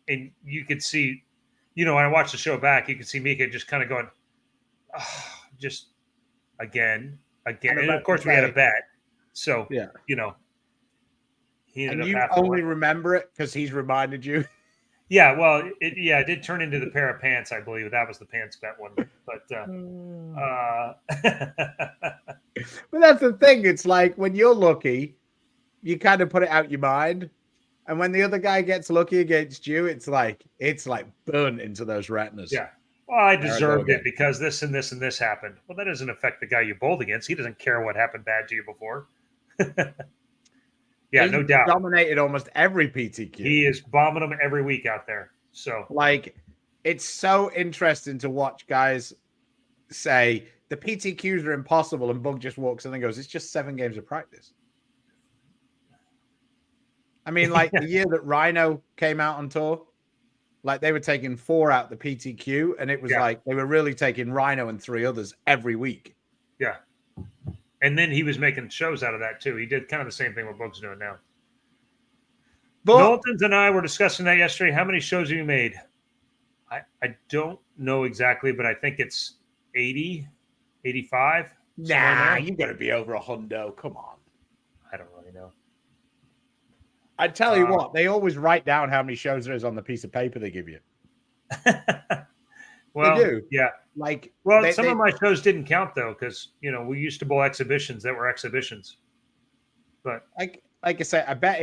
And you could see, when I watched the show back, you could see Mika just kind of going, just again. And of course, we had a bet. So, yeah. He and you only remember it because he's reminded you. Yeah, well, it did turn into the pair of pants, I believe. That was the pants bet one. But but that's the thing. It's like, when you're lucky, you kind of put it out your mind. And when the other guy gets lucky against you, it's like burnt into those retinas. Yeah. Well, I deserved it because this and this and this happened. Well, that doesn't affect the guy you bowled against. He doesn't care what happened bad to you before. Yeah, no doubt. Dominated almost every PTQ. He is bombing them every week out there. So, it's so interesting to watch guys say the PTQs are impossible, and Bug just walks in and goes, "It's just 7 games of practice." I mean, the year that Rhino came out on tour, they were taking 4 out the PTQ, and it was they were really taking Rhino and 3 others every week. Yeah. And then he was making shows out of that, too. He did kind of the same thing what Bug's doing now. Knowlton's and I were discussing that yesterday. How many shows have you made? I don't know exactly, but I think it's 80, 85. Nah, you got to be over 100. Come on. I don't really know. I tell you what, they always write down how many shows there is on the piece of paper they give you. Well, they do. Yeah. Some of my shows didn't count, though, because, we used to bowl exhibitions that were exhibitions. But like I say, I bet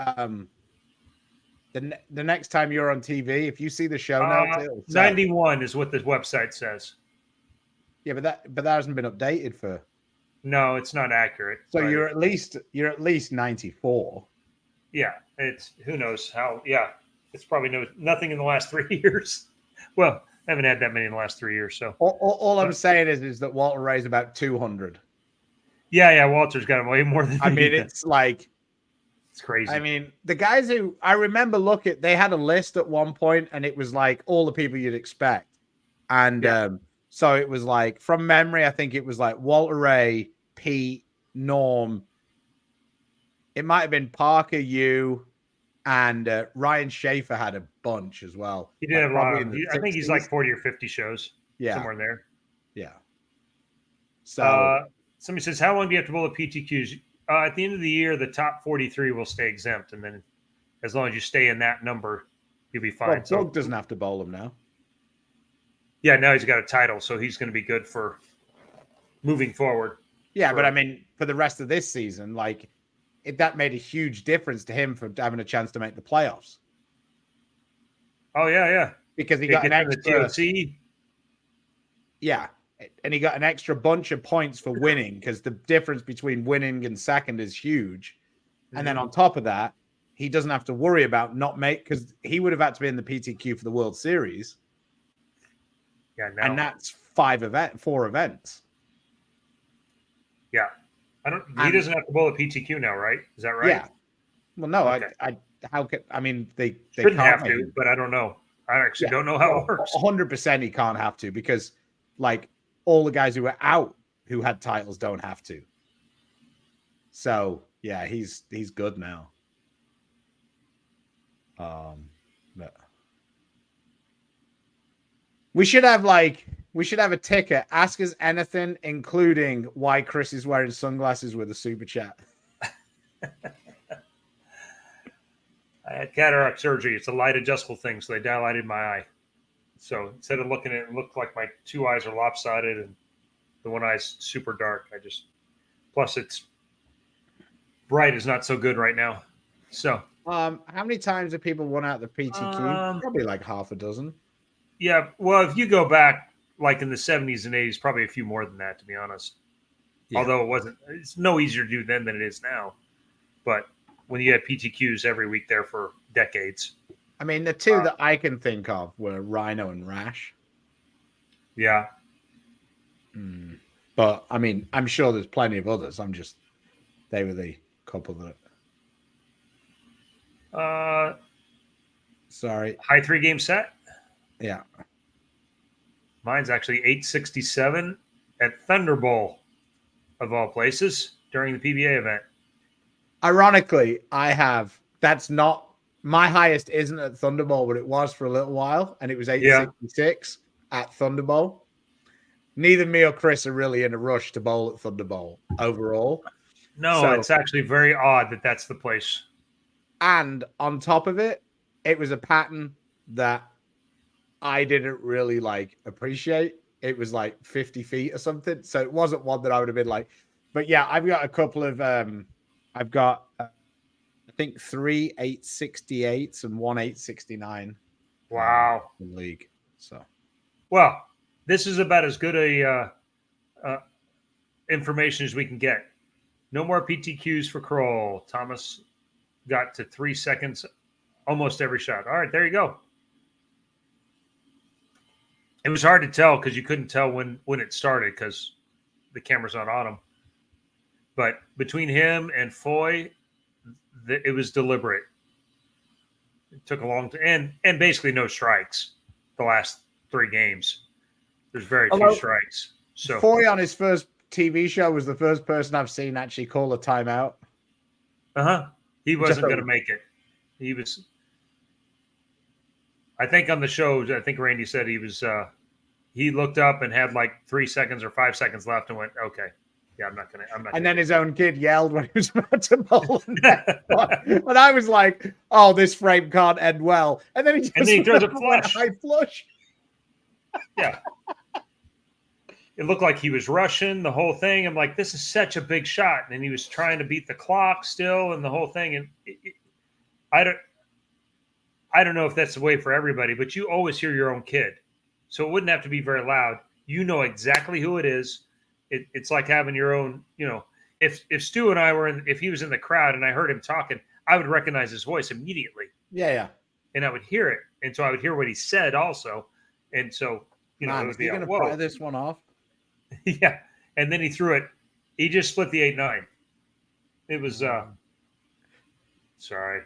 the next time you're on TV, if you see the show notes, 91 is what the website says. Yeah, but that hasn't been updated for. No, it's not accurate. So you're at least 94. Yeah, it's who knows how. Yeah, it's probably nothing in the last 3 years. Well, I haven't had that many in the last 3 years. So all I'm saying is that Walter Ray's about 200. Yeah, Walter's got way more than. I mean, it's crazy. I mean, the guys who I remember they had a list at one point, and it was all the people you'd expect, and so it was from memory, I think it was Walter Ray, Pete, Norm. It might have been Parker, you, and Ryan Schaefer had a bunch as well. He did have a lot. I think he's 40 or 50 shows. Yeah, somewhere in there. Yeah. So somebody says, "How long do you have to bowl the PTQs?" At the end of the year, the top 43 will stay exempt, and then as long as you stay in that number, you'll be fine. Well, Doug doesn't have to bowl them now. Yeah, now he's got a title, so he's going to be good for moving forward. Yeah, but I mean, for the rest of this season, like that made a huge difference to him for having a chance to make the playoffs. Oh yeah. Because he got an extra TOC. Yeah, and he got an extra bunch of points for winning because the difference between winning and second is huge. And then on top of that, he doesn't have to worry about not because he would have had to be in the PTQ for the World Series. Yeah, and that's 4 events. Yeah, he doesn't have to bowl a PTQ now, right? Is that right? Yeah. Well, no, okay. They shouldn't have to, but I don't know. I actually don't know how it works. 100% he can't have to because, like, all the guys who were out who had titles don't have to. So yeah, he's good now. But we should have a ticker. Ask us anything, including why Chris is wearing sunglasses with a super chat. I had cataract surgery. It's a light adjustable thing, so they dilated my eye. So instead of looking at it, it looked like my 2 eyes are lopsided and the one eye's super dark. Plus it's bright is not so good right now. So how many times have people won out the PTQ? Probably like half a dozen. Yeah, well, if you go back like in the 70s and 80s, probably a few more than that, to be honest. Yeah. Although it's no easier to do then than it is now. But when you had PTQs every week there for decades. I mean, the two that I can think of were Rhino and Rash. Yeah. But, I mean, I'm sure there's plenty of others. They were the couple that... Sorry. High 3-game set? Yeah. Mine's actually 867 at Thunder Bowl, of all places, during the PBA event. Ironically, that's not, my highest isn't at Thunder Bowl, but it was for a little while, and it was 866 at Thunder Bowl. Neither me or Chris are really in a rush to bowl at Thunder Bowl overall. No, it's actually very odd that that's the place. And on top of it, it was a pattern that I didn't really appreciate. It was like 50 feet or something. So it wasn't one that I would have been like, but yeah, I've got a couple of, I've got, I think 3 868s and 1 869. Wow. In league. So, well, this is about as good a information as we can get. No more PTQs for Kroll. Thomas got to 3 seconds almost every shot. All right, there you go. It was hard to tell because you couldn't tell when it started because the camera's not on him. But between him and Foy, it was deliberate. It took a long time, and basically no strikes the last 3 games. There's very few strikes. So Foy on his first TV show was the first person I've seen actually call a timeout. He wasn't going to make it. He was. I think on the show, I think Randy said he was. He looked up and had like 3 seconds or 5 seconds left, and went, "Okay, yeah, I'm not gonna." And then his own kid yelled when he was about to bowl. And I was like, "Oh, this frame can't end well." And then he throws a flush. High flush. Yeah. It looked like he was rushing the whole thing. I'm like, this is such a big shot, and he was trying to beat the clock still, and the whole thing. And I don't know if that's the way for everybody, but you always hear your own kid. So it wouldn't have to be very loud. You know exactly who it is. It's like having your own, if Stu and I were if he was in the crowd and I heard him talking, I would recognize his voice immediately. Yeah. And I would hear it. And so I would hear what he said also. And so, it would be going to pry this one off. Yeah. And then he threw it. He just split the 8-9. It was, sorry.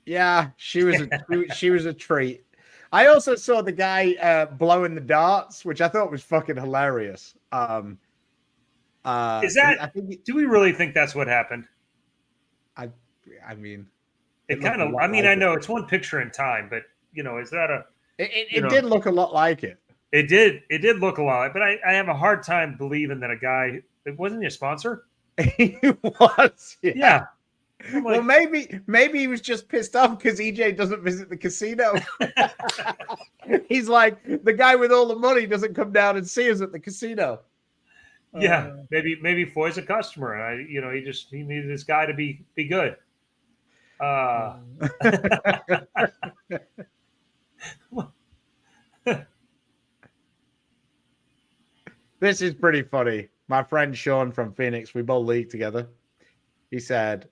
Yeah, she was a treat. I also saw the guy blowing the darts, which I thought was fucking hilarious. Is that? Do we really think that's what happened? I mean, it kind of. I mean, I know it's one picture in time, but is that a? It did look a lot like it. It did. It did look a lot, but I have a hard time believing that a guy. It wasn't a sponsor. He was. Yeah. Like, well, maybe he was just pissed off because EJ doesn't visit the casino. He's like, the guy with all the money doesn't come down and see us at the casino. Yeah, maybe Foy's a customer, and he needed this guy to be good. This is pretty funny. My friend Sean from Phoenix, we both league together. He said,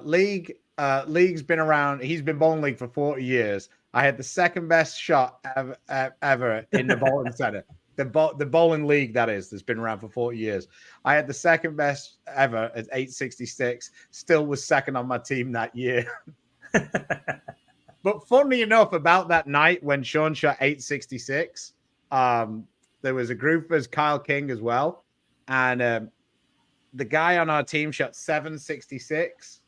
League's been around. He's been bowling league for 40 years. I had the second best shot ever in the bowling center. The bowling league, that is, that's been around for 40 years. I had the second best ever at 866. Still was second on my team that year. But funny enough, about that night when Sean shot 866, there was a group as Kyle King as well. And the guy on our team shot 766.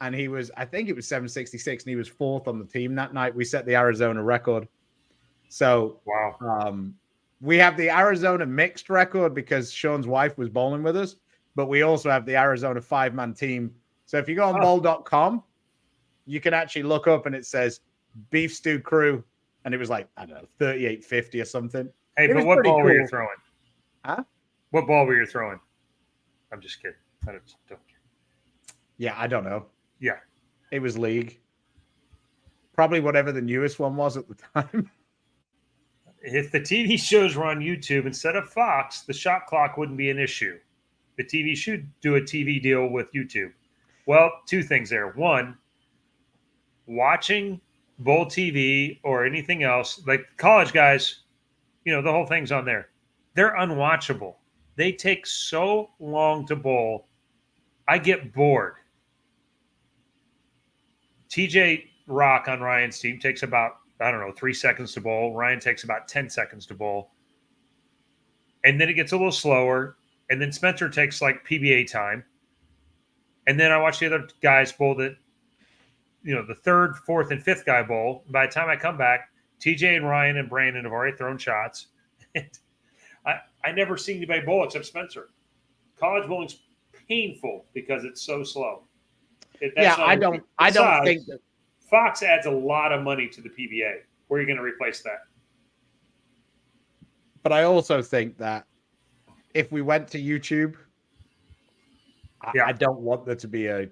And I think it was 766, and he was fourth on the team that night. We set the Arizona record. So, wow. We have the Arizona mixed record because Sean's wife was bowling with us, but we also have the Arizona 5-man team. So if you go on bowl.com, you can actually look up and it says Beef Stew Crew, and it was like, I don't know, 3850 or something. Hey, but what ball were you throwing? Huh? What ball were you throwing? I'm just kidding. I don't care. Yeah, I don't know. Yeah. It was league. Probably whatever the newest one was at the time. If the TV shows were on YouTube instead of Fox, the shot clock wouldn't be an issue. The TV should do a TV deal with YouTube. Well, two things there. One, watching bowl TV or anything else, like college guys, the whole thing's on there. They're unwatchable. They take so long to bowl. I get bored. TJ Rock on Ryan's team takes about, 3 seconds to bowl. Ryan takes about 10 seconds to bowl. And then it gets a little slower. And then Spencer takes like PBA time. And then I watch the other guys bowl that, the third, fourth, and fifth guy bowl. By the time I come back, TJ and Ryan and Brandon have already thrown shots. I never see anybody bowl except Spencer. College bowling's painful because it's so slow. I don't think that Fox adds a lot of money to the PBA. Where are you going to replace that? But I also think that if we went to YouTube, I don't want there to be a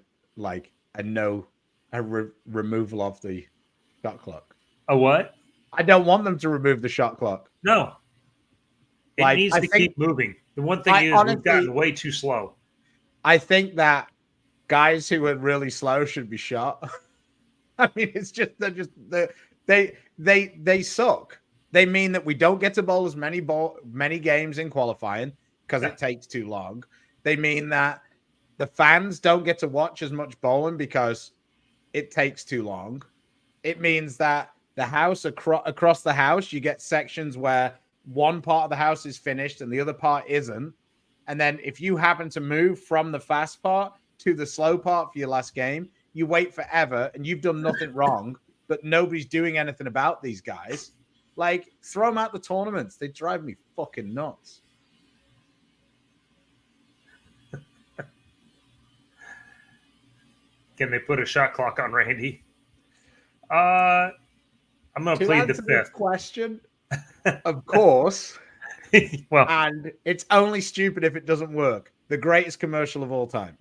removal of the shot clock. A what? I don't want them to remove the shot clock. No. It needs to keep moving. The one thing is we've gotten way too slow. I think that guys who are really slow should be shot. I mean, it's just they suck. They mean that we don't get to bowl as many games in qualifying because it takes too long. They mean that the fans don't get to watch as much bowling because it takes too long. It means that the house across the house, you get sections where one part of the house is finished and the other part isn't. And then if you happen to move from the fast part to the slow part for your last game, you wait forever and you've done nothing wrong, but nobody's doing anything about these guys. Like, throw them out the tournaments. They drive me fucking nuts. Can they put a shot clock on Randy? I'm going to plead the fifth. Question, of course. Well, and it's only stupid if it doesn't work. The greatest commercial of all time.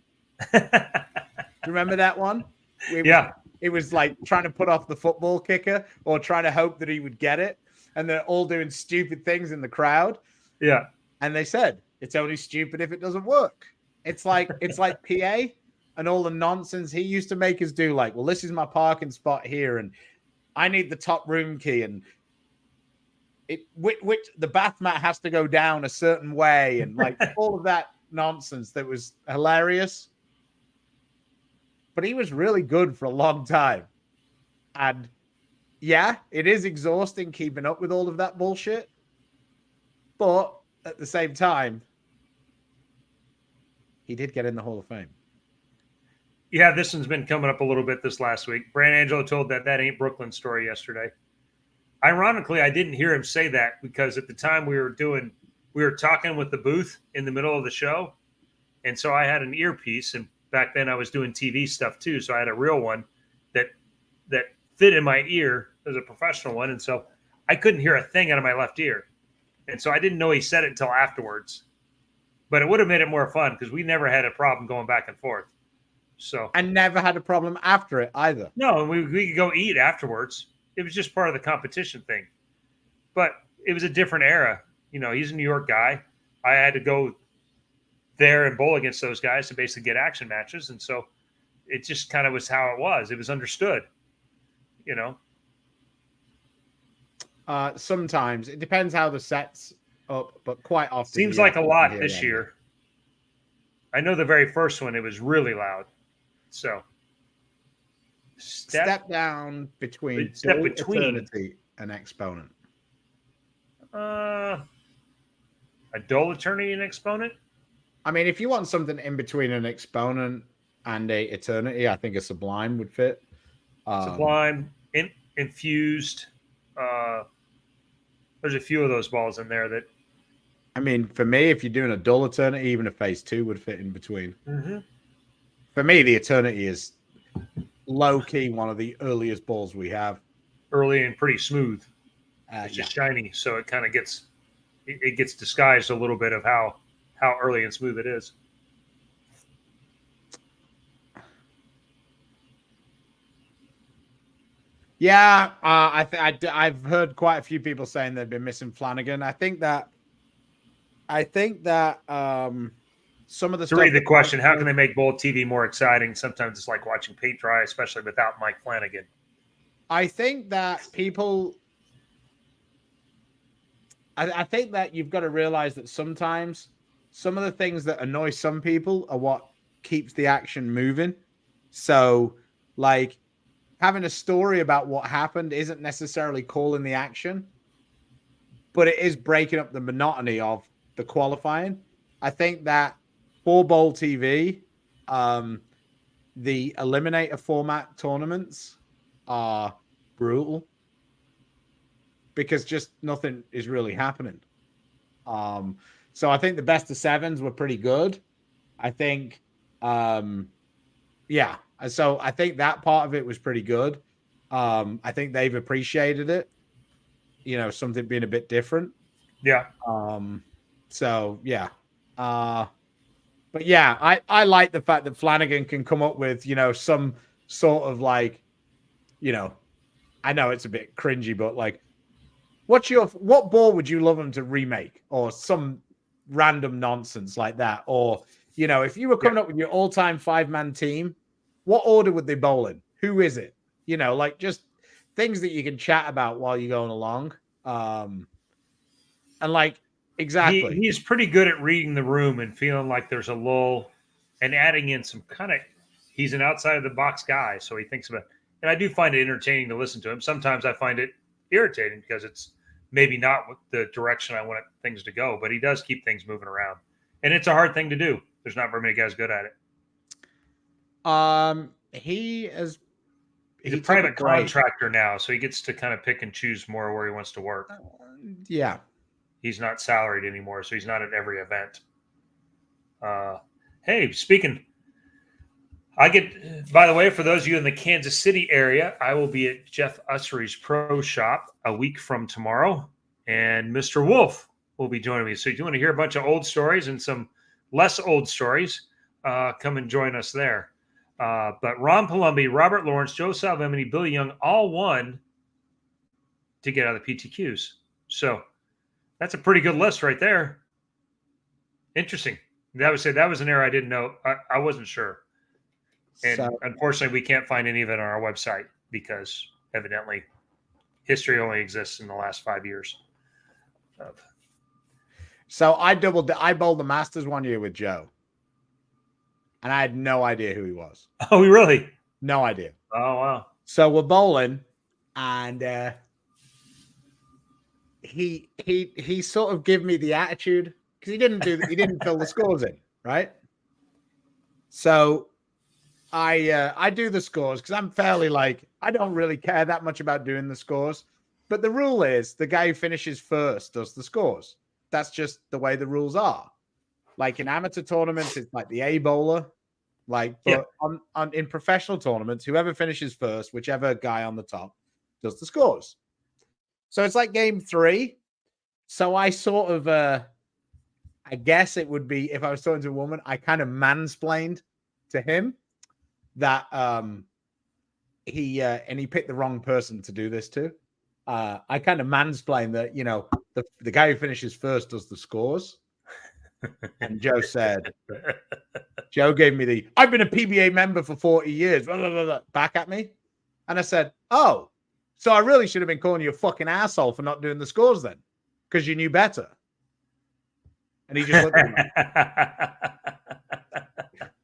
Remember that one? It was like trying to put off the football kicker or trying to hope that he would get it. And they're all doing stupid things in the crowd. Yeah. And they said, it's only stupid if it doesn't work. It's like PA and all the nonsense he used to make us do. Like, well, this is my parking spot here. And I need the top room key. And which the bath mat has to go down a certain way. And like all of that nonsense that was hilarious. But he was really good for a long time. And yeah, it is exhausting keeping up with all of that bullshit. But at the same time, he did get in the Hall of Fame. Yeah, this one's been coming up a little bit this last week. Brand Angelo told that ain't Brooklyn story yesterday. Ironically, I didn't hear him say that because at the time we were talking with the booth in the middle of the show. And so I had an earpiece, and back then I was doing TV stuff too. So I had a real one that fit in my ear as a professional one. And so I couldn't hear a thing out of my left ear. And so I didn't know he said it until afterwards. but it would have made it more fun because we never had a problem going back and forth. So And never had a problem after it either. no, we could go eat afterwards. It was just part of the competition thing. But it was a different era. You know, he's a New York guy. I had to go there and bowl against those guys to basically get action matches. And so it just kind of was how it was. It was understood, you know. Sometimes it depends how the set's up, but quite often Seems like a lot this year. I know the very first one, it was really loud. So step down between eternity and exponent. A dull eternity and exponent? I mean, if you want something in between an exponent and a eternity, I think a sublime would fit. Sublime, infused. There's a few of those balls in there that. I mean, for me, if you're doing a dull eternity, even a phase 2 would fit in between. Mm-hmm. For me, the eternity is low key one of the earliest balls we have. Early and pretty smooth. It's just shiny, so it kind of gets disguised a little bit of how early and smooth it is. Yeah, I've heard quite a few people saying they've been missing Flanagan. I think that some of the to read the question, how can they make bowl TV more exciting? Sometimes it's like watching paint dry, especially without Mike Flanagan. I think that I think that you've got to realize that sometimes some of the things that annoy some people are what keeps the action moving. So, like, having a story about what happened isn't necessarily calling the action, but it is breaking up the monotony of the qualifying. I think that for bowl TV, the eliminator format tournaments are brutal because just nothing is really happening. So I think the best of sevens were pretty good. I think, yeah. So I think that part of it was pretty good. I think they've appreciated it. You know, something being a bit different. Yeah. So yeah. But yeah, I like the fact that Flanagan can come up with, you know, some sort of like, you know, I know it's a bit cringy, but like, what ball would you love him to remake, or some random nonsense like that? Or, you know, if you were coming up with your all-time 5-man team, what order would they bowl in? Who is it? You know, like just things that you can chat about while you're going along. And like, exactly. He's pretty good at reading the room and feeling like there's a lull and adding in some kind of, he's an outside of the box guy. So he thinks about, and I do find it entertaining to listen to him. Sometimes I find it irritating because it's maybe not the direction I want things to go, but he does keep things moving around, and it's a hard thing to do. There's not very many guys good at it. He's a private contractor now, so he gets to kind of pick and choose more where he wants to work. Yeah. He's not salaried anymore, so he's not at every event. Hey, speaking, by the way, for those of you in the Kansas City area, I will be at Jeff Ussery's Pro Shop a week from tomorrow, and Mr. Wolf will be joining me. So if you want to hear a bunch of old stories and some less old stories, come and join us there. But Ron Palumbi, Robert Lawrence, Joe Salvemini, Billy Young all won to get out of the PTQs. So that's a pretty good list right there. Interesting. That was an era I didn't know. I wasn't sure. And unfortunately, we can't find any of it on our website because evidently history only exists in the last 5 years. So I bowled the Masters one year with Joe. And I had no idea who he was. Oh, really? No idea. Oh, wow. So we're bowling, and he sort of gave me the attitude because he didn't fill the scores in, right? So I do the scores because I'm fairly like, I don't really care that much about doing the scores. But the rule is the guy who finishes first does the scores. That's just the way the rules are. Like in amateur tournaments, it's like the A bowler. Like, but in professional tournaments, whoever finishes first, whichever guy on the top, does the scores. So it's like game 3. So I sort of, I I guess it would be if I was talking to a woman, I kind of mansplained to him that he picked the wrong person to do this to. I kind of mansplained that, the guy who finishes first does the scores. And Joe gave me I've been a PBA member for 40 years, blah, blah, blah, blah, back at me. And I said, oh, so I really should have been calling you a fucking asshole for not doing the scores then, because you knew better. And he just looked at me.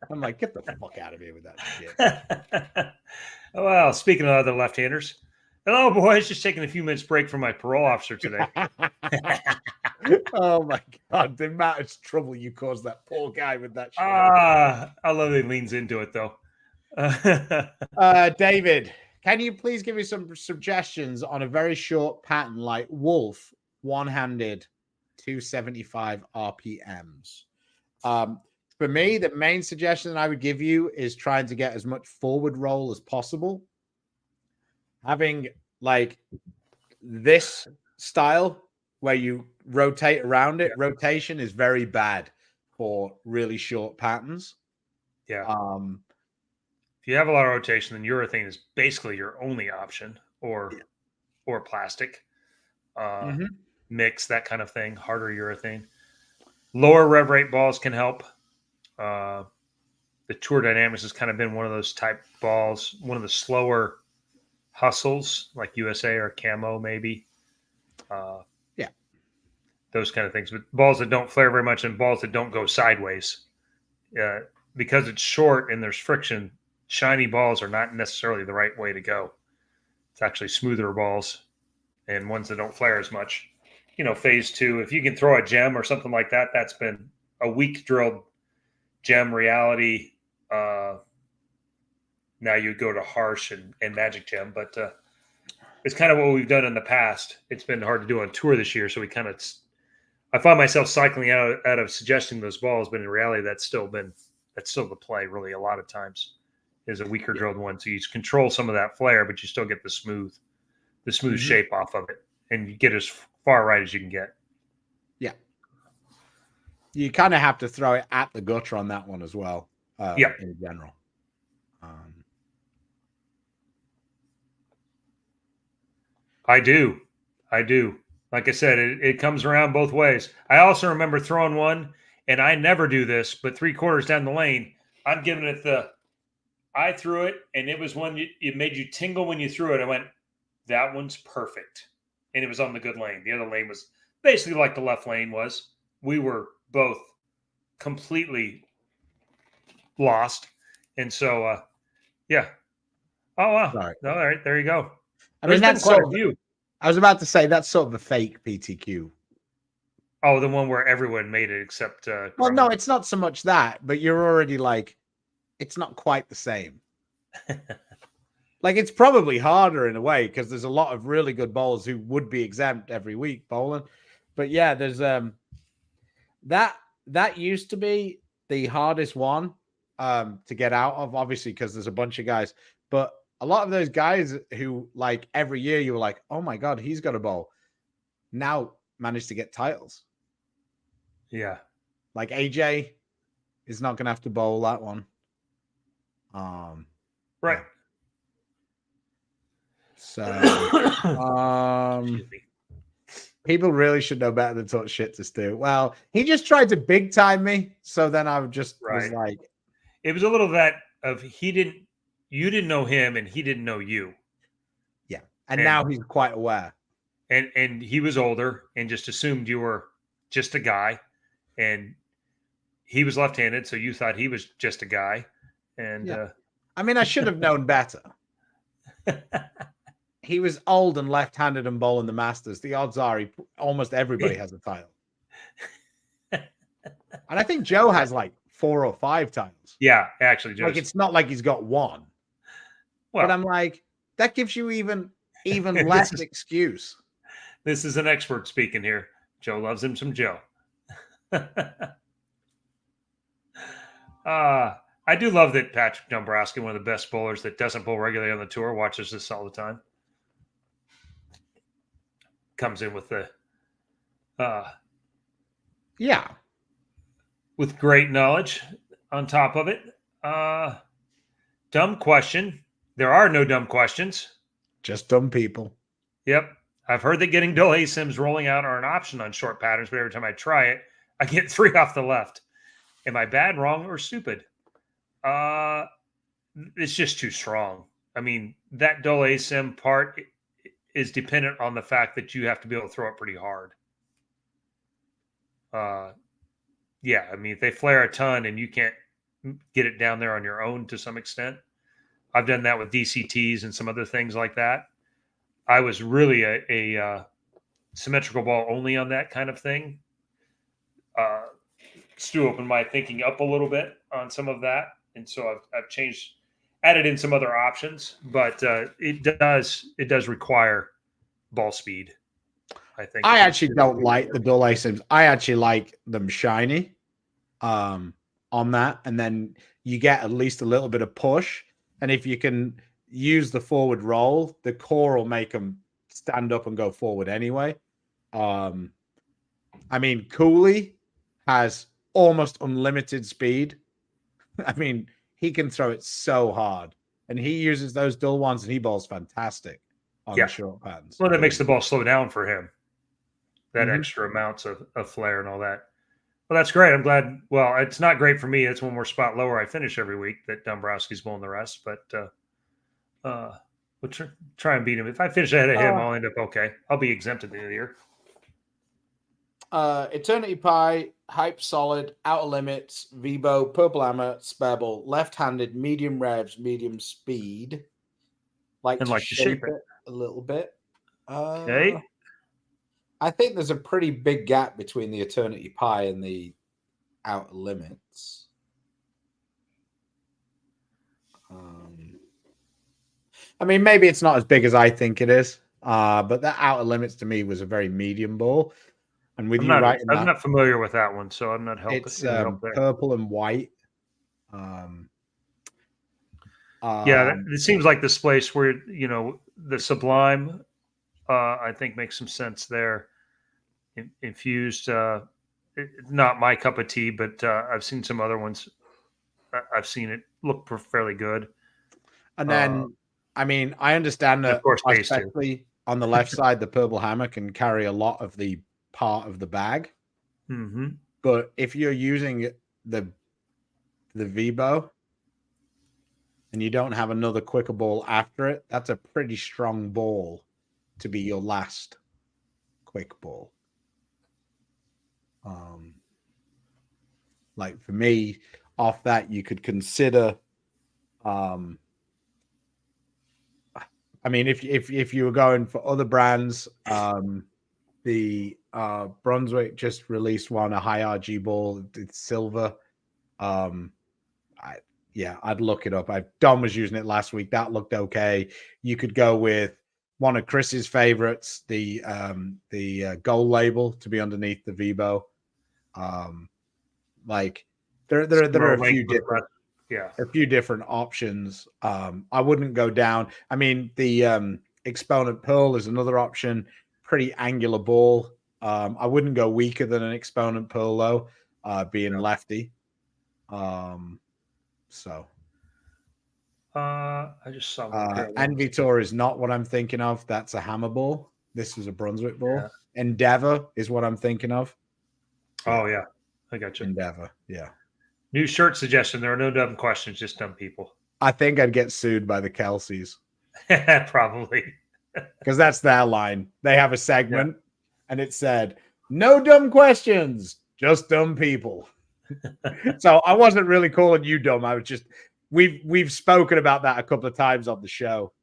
I'm like, get the fuck out of here with that shit. Well, speaking of other left-handers, hello, boys. Just taking a few minutes break from my parole officer today. Oh my God, the amount of trouble you caused that poor guy with that shit. I love that he leans into it though. David, can you please give me some suggestions on a very short pattern like Wolf, one-handed, 275 RPMs? For me, the main suggestion I would give you is trying to get as much forward roll as possible. Having like this style where you rotate around it, rotation is very bad for really short patterns. Yeah. If you have a lot of rotation, then urethane is basically your only option, or plastic mix, that kind of thing. Harder urethane. Lower rev rate balls can help. The Tour Dynamics has kind of been one of those type balls, one of the slower hustles like USA or Camo maybe. Those kind of things. But balls that don't flare very much and balls that don't go sideways. Because it's short and there's friction, shiny balls are not necessarily the right way to go. It's actually smoother balls and ones that don't flare as much. Phase 2, if you can throw a gem or something like that, that's been a weak drilled gem reality. Now you go to harsh and magic gem, but it's kind of what we've done in the past. It's been hard to do on tour this year, so I find myself cycling out of suggesting those balls, but in reality, that's still the play. Really, a lot of times is a weaker drilled one, so you control some of that flare, but you still get the smooth shape off of it, and you get as far right as you can get. Yeah, you kind of have to throw it at the gutter on that one as well. In general. I do. Like I said, it comes around both ways. I also remember throwing one, and I never do this, but 3/4 down the lane, I'm giving it I threw it, and it was one it made you tingle when you threw it. I went, that one's perfect. And it was on the good lane. The other lane was basically like the left lane was. We were both completely lost. And so, yeah. Oh, wow. Sorry. All right. There you go. I mean, that's quite a few. I was about to say that's sort of a fake PTQ. Oh, the one where everyone made it except. Well, no, it's not so much that, but you're already like, it's not quite the same. Like, it's probably harder in a way because there's a lot of really good bowlers who would be exempt every week bowling. But yeah, there's that used to be the hardest one to get out of, obviously, because there's a bunch of guys. But a lot of those guys who, like, every year you were like, oh my God, he's got a bowl, now managed to get titles. Yeah. Like AJ is not going to have to bowl that one. Right. So, people really should know better than talk shit to Stu. Well, he just tried to big time me. So then I just was like, it was a little that of you didn't know him and he didn't know you. Yeah. And now he's quite aware. And he was older and just assumed you were just a guy. And he was left-handed, so you thought he was just a guy. And I mean, I should have known better. He was old and left-handed and bowling the Masters. The odds are almost everybody has a title. And I think Joe has like 4 or 5 titles. Yeah, actually, like it's not like he's got one. Well, but I'm like, that gives you even less excuse. This is an expert speaking here. Joe loves him some Joe. I do love that Patrick Dombrowski, one of the best bowlers that doesn't bowl regularly on the tour, watches this all the time. Comes in with the yeah. with great knowledge on top of it. Dumb question. There are no dumb questions. Just dumb people. Yep. I've heard that getting dual ASIMs rolling out are an option on short patterns, but every time I try it, I get 3 off the left. Am I bad, wrong, or stupid? It's just too strong. I mean, that dual ASIM part is dependent on the fact that you have to be able to throw it pretty hard. Yeah, I mean, if they flare a ton and you can't get it down there on your own to some extent, I've done that with DCTs and some other things like that. I was really a symmetrical ball only on that kind of thing. Stu opened my thinking up a little bit on some of that, and so I've added in some other options, but it does require ball speed. I think I actually don't like the dual ASIMs. I actually like them shiny on that, and then you get at least a little bit of push. And if you can use the forward roll, the core will make them stand up and go forward anyway. I mean, Cooley has almost unlimited speed. I mean, he can throw it so hard, and he uses those dual ones, and he bowls fantastic on the short patterns. Well, that makes the ball slow down for him. That extra amounts of flare and all that. Well, that's great. I'm glad. Well, it's not great for me. It's one more spot lower I finish every week that Dombrowski's bowling the rest, but we'll try and beat him. If I finish ahead of him, I'll end up okay. I'll be exempt at the end of the year. Eternity Pie, Hype Solid, Outer Limits, Vibo, Purple Hammer, Spare Ball, left-handed, medium revs, medium speed. Like to shape it a little bit. Okay. I think there's a pretty big gap between the Eternity Pie and the Outer Limits. I mean, maybe it's not as big as I think it is, but that Outer Limits to me was a very medium ball. And with I'm not familiar with that one, so I'm not helping. It's purple and white. It seems like this place where the Sublime, I think makes some sense there. Infused, not my cup of tea, but I've seen some other ones. I've seen it look fairly good. And then, I mean, I understand that, of course, especially on the left side, the Purple Hammer can carry a lot of the part of the bag. Mm-hmm. But if you're using the Vibo and you don't have another quicker ball after it, that's a pretty strong ball to be your last quick ball. Like for me, off that, you could consider. I mean, if you were going for other brands, the Brunswick just released one, a high RG ball. It's silver. I'd look it up. Dom was using it last week. That looked okay. You could go with one of Chris's favorites, the gold label to be underneath the Vibo. Like there are a few different, a few different options. I wouldn't go down. I mean, the Exponent Pearl is another option. Pretty angular ball. I wouldn't go weaker than an Exponent Pearl though, being lefty. I just saw Envy Tour is not what I'm thinking of. That's a hammer ball. This is a Brunswick ball. Yeah. Endeavor is what I'm thinking of. Oh yeah, I got you. Endeavor, yeah. New shirt suggestion. There are no dumb questions, just dumb people. I think I'd get sued by the Kelseys. Probably. Because that's their line. They have a segment and it said, no dumb questions, just dumb people. So I wasn't really calling you dumb. I was just, we've spoken about that a couple of times on the show.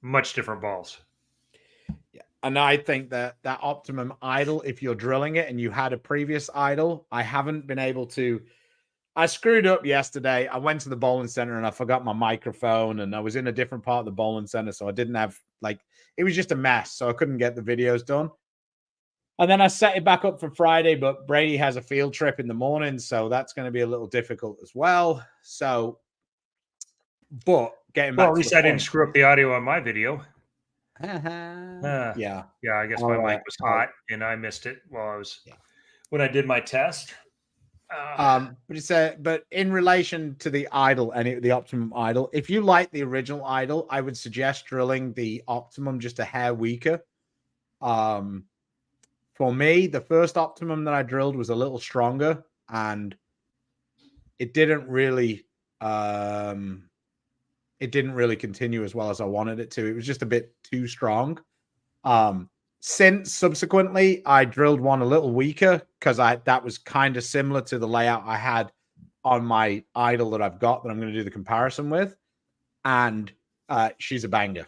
Much different balls. Yeah. And I think that optimum idle, if you're drilling it and you had a previous idle, I haven't been able to. I screwed up yesterday. I went to the bowling center and I forgot my microphone and I was in a different part of the bowling center. So I didn't have it was just a mess. So I couldn't get the videos done. And then I set it back up for Friday, but Brady has a field trip in the morning. So that's going to be a little difficult as well. So, but getting back at least I didn't screw up the audio on my video. Yeah. Yeah, I guess my mic was hot and I missed it while I was when I did my test. But in relation to the idle and the optimum idle, if you like the original idle, I would suggest drilling the optimum just a hair weaker. For me, the first optimum that I drilled was a little stronger, and it didn't really continue as well as I wanted it to. It was just a bit too strong. Since subsequently I drilled one a little weaker because that was kind of similar to the layout I had on my idol that I've got that I'm going to do the comparison with, and she's a banger.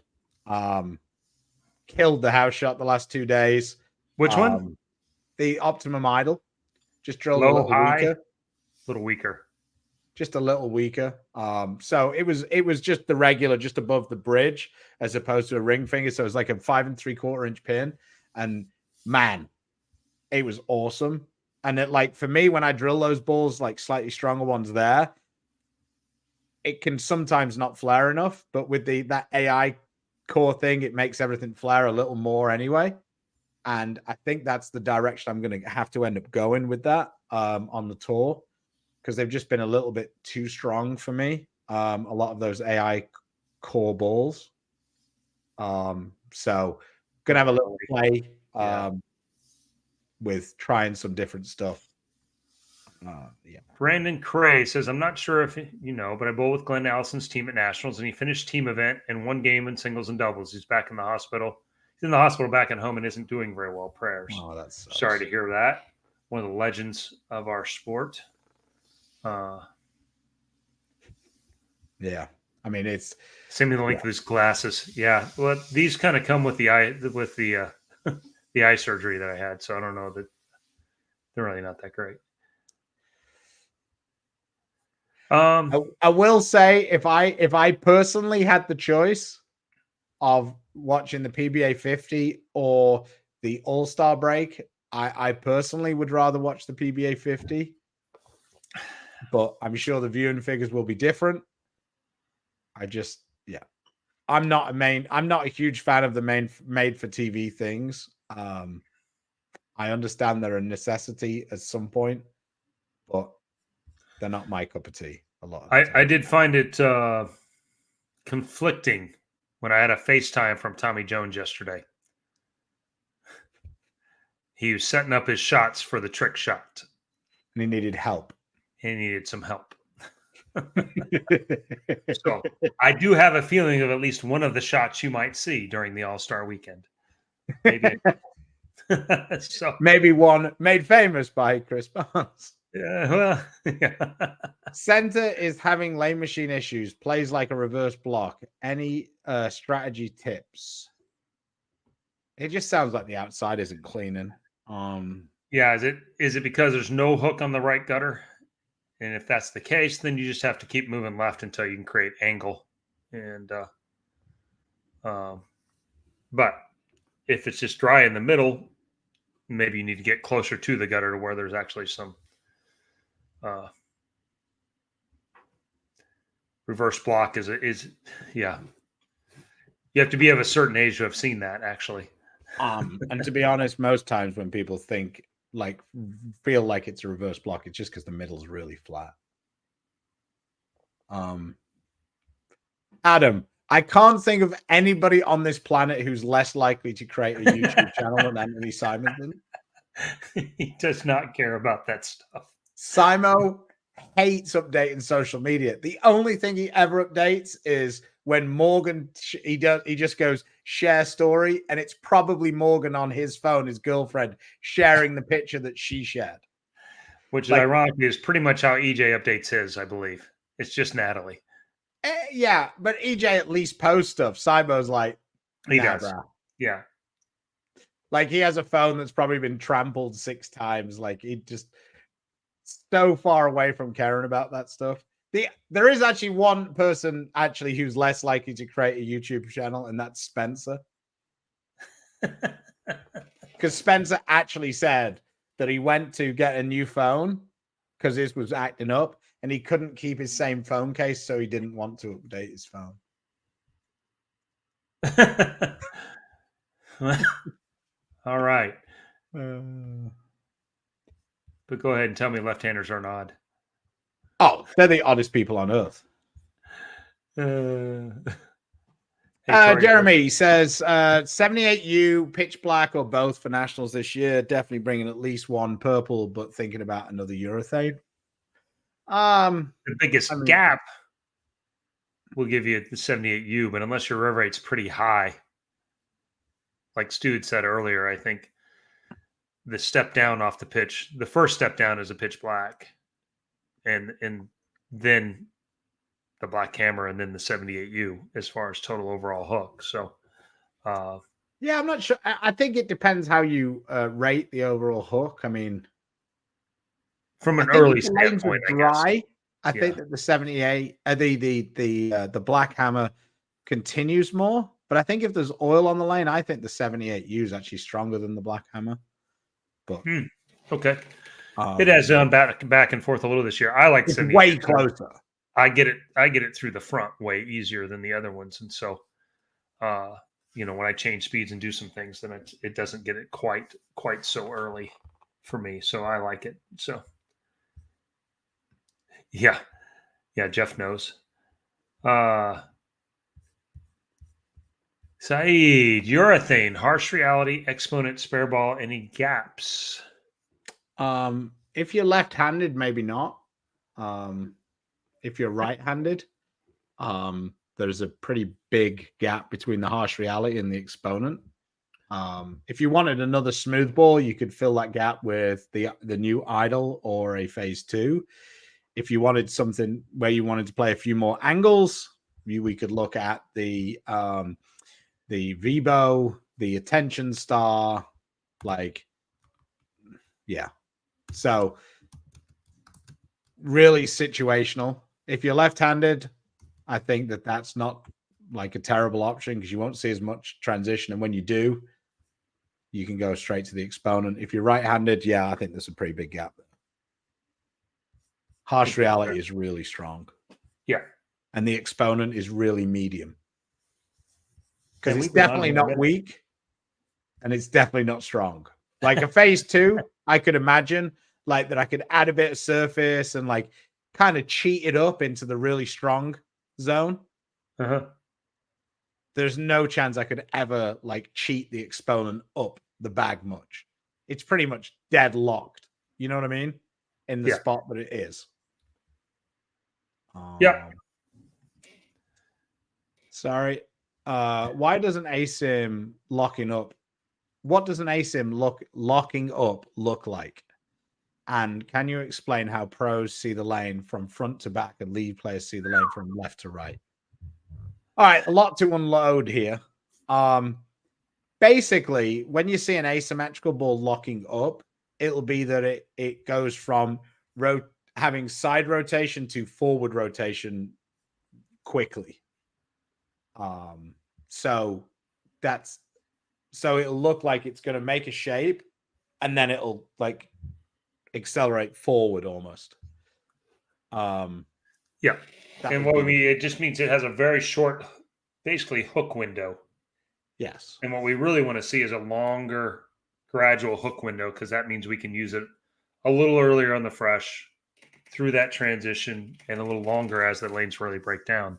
Killed the house shot the last 2 days. Which one? The optimum idol. Just drilled Low, a little high, weaker. Little weaker. Just a little weaker. So it was just the regular, just above the bridge, as opposed to a ring finger. So it was like a 5 3/4 inch pin, and man, it was awesome. And it, like, for me, when I drill those balls, like slightly stronger ones there, it can sometimes not flare enough. But with that AI core thing, it makes everything flare a little more anyway. And I think that's the direction I'm going to have to end up going with that on the tour, because they've just been a little bit too strong for me. A lot of those AI core balls. So gonna have a little play with trying some different stuff. Brandon Cray says, I'm not sure if you know, but I bowled with Glenn Allison's team at Nationals, and he finished team event and 1 game in singles and doubles. He's back in the hospital. He's in the hospital back at home and isn't doing very well. Prayers. Oh, that's sorry to hear that. One of the legends of our sport. Yeah, I mean, it's same with the length of his glasses. Yeah, well, these kind of come with the eye the eye surgery that I had, so I don't know that they're really not that great. I will say, if I personally had the choice of watching the PBA 50 or the All-Star break, I personally would rather watch the PBA 50. But I'm sure the viewing figures will be different. I'm not a huge fan of the made for TV things. I understand they're a necessity at some point, but they're not my cup of tea a lot of the time. I did find it conflicting when I had a FaceTime from Tommy Jones yesterday. He was setting up his shots for the trick shot. And he needed help. He needed some help. So I do have a feeling of at least one of the shots you might see during the All-Star weekend. Maybe. So maybe one made famous by Chris Barnes. Yeah, well, Center is having lane machine issues. Plays like a reverse block. Any strategy tips? It just sounds like the outside isn't cleaning. Yeah, is it because there's no hook on the right gutter? And if that's the case, then you just have to keep moving left until you can create angle. And but if it's just dry in the middle, maybe you need to get closer to the gutter to where there's actually some reverse block. Is yeah. You have to be of a certain age to have seen that, actually. And to be honest, most times when people feel like it's a reverse block, it's just because the middle's really flat. Adam, I can't think of anybody on this planet who's less likely to create a YouTube channel than Anthony Simonson. He does not care about that stuff. Simo hates updating social media. The only thing he ever updates is when Morgan, he just goes share story, and it's probably Morgan on his phone, his girlfriend, sharing the picture that she shared. Which, ironically, is pretty much how EJ updates his, I believe. It's just Natalie. Yeah, but EJ at least posts stuff. Simo's like, he does. Bro. Yeah. Like, he has a phone that's probably been trampled 6 times. Like, he just so far away from caring about that stuff. There is actually one person who's less likely to create a YouTube channel, and that's Spencer. Because Spencer actually said that he went to get a new phone because his was acting up, and he couldn't keep his same phone case, so he didn't want to update his phone. All right. Uh, But go ahead and tell me left-handers are odd. oh, they're the oddest people on earth. Hey, Tori, Jeremy says 78U, pitch black or both for nationals this year. Definitely bringing at least one purple, but thinking about another urethane. the biggest I mean, gap will give you the 78U, but unless your rev rate's pretty high, like Stu had said earlier, I think the step down off the pitch, the first step down is a pitch black, and then the black hammer, and then the 78U as far as total overall hook. So, yeah, I'm not sure. I think it depends how you rate the overall hook. I mean, from an I think early if the lanes are standpoint, I guess. dry, I Yeah. think that the 78, the black hammer continues more. But I think if there's oil on the lane, I think the 78U is actually stronger than the black hammer. But okay, it has gone back and forth a little this year. I like it's way closer. I get it through the front way easier than the other ones, and so when I change speeds and do some things, then it doesn't get it quite so early for me. So I like it. So yeah, Jeff knows. Saeed, urethane, harsh reality, exponent, spare ball, any gaps? If you're left-handed, maybe not. If you're right-handed, there's a pretty big gap between the harsh reality and the exponent. If you wanted another smooth ball, you could fill that gap with the new idol or a phase 2. If you wanted something where you wanted to play a few more angles, we could look at the Vibo, the attention star, so really situational. If you're left-handed, I think that's not like a terrible option because you won't see as much transition. And when you do, you can go straight to the exponent. If you're right-handed, I think there's a pretty big gap there. Harsh reality is really strong. Yeah. And the exponent is really medium. Because it's definitely not weak and it's definitely not strong. Like a phase 2, I could imagine that I could add a bit of surface and kind of cheat it up into the really strong zone. There's no chance I could ever cheat the exponent up the bag much. It's pretty much deadlocked. You know what I mean? In the spot that it is. Sorry. Why doesn't ASIM locking up? What does an ASIM locking up look like? And can you explain how pros see the lane from front to back and lead players see the lane from left to right? All right, a lot to unload here. Basically, when you see an asymmetrical ball locking up, it'll be that it goes from having side rotation to forward rotation quickly. So it'll look like it's going to make a shape and then it'll accelerate forward almost. And what we mean, it just means it has a very short, basically hook window. Yes. And what we really want to see is a longer gradual hook window, because that means we can use it a little earlier on the fresh through that transition and a little longer as the lanes really break down.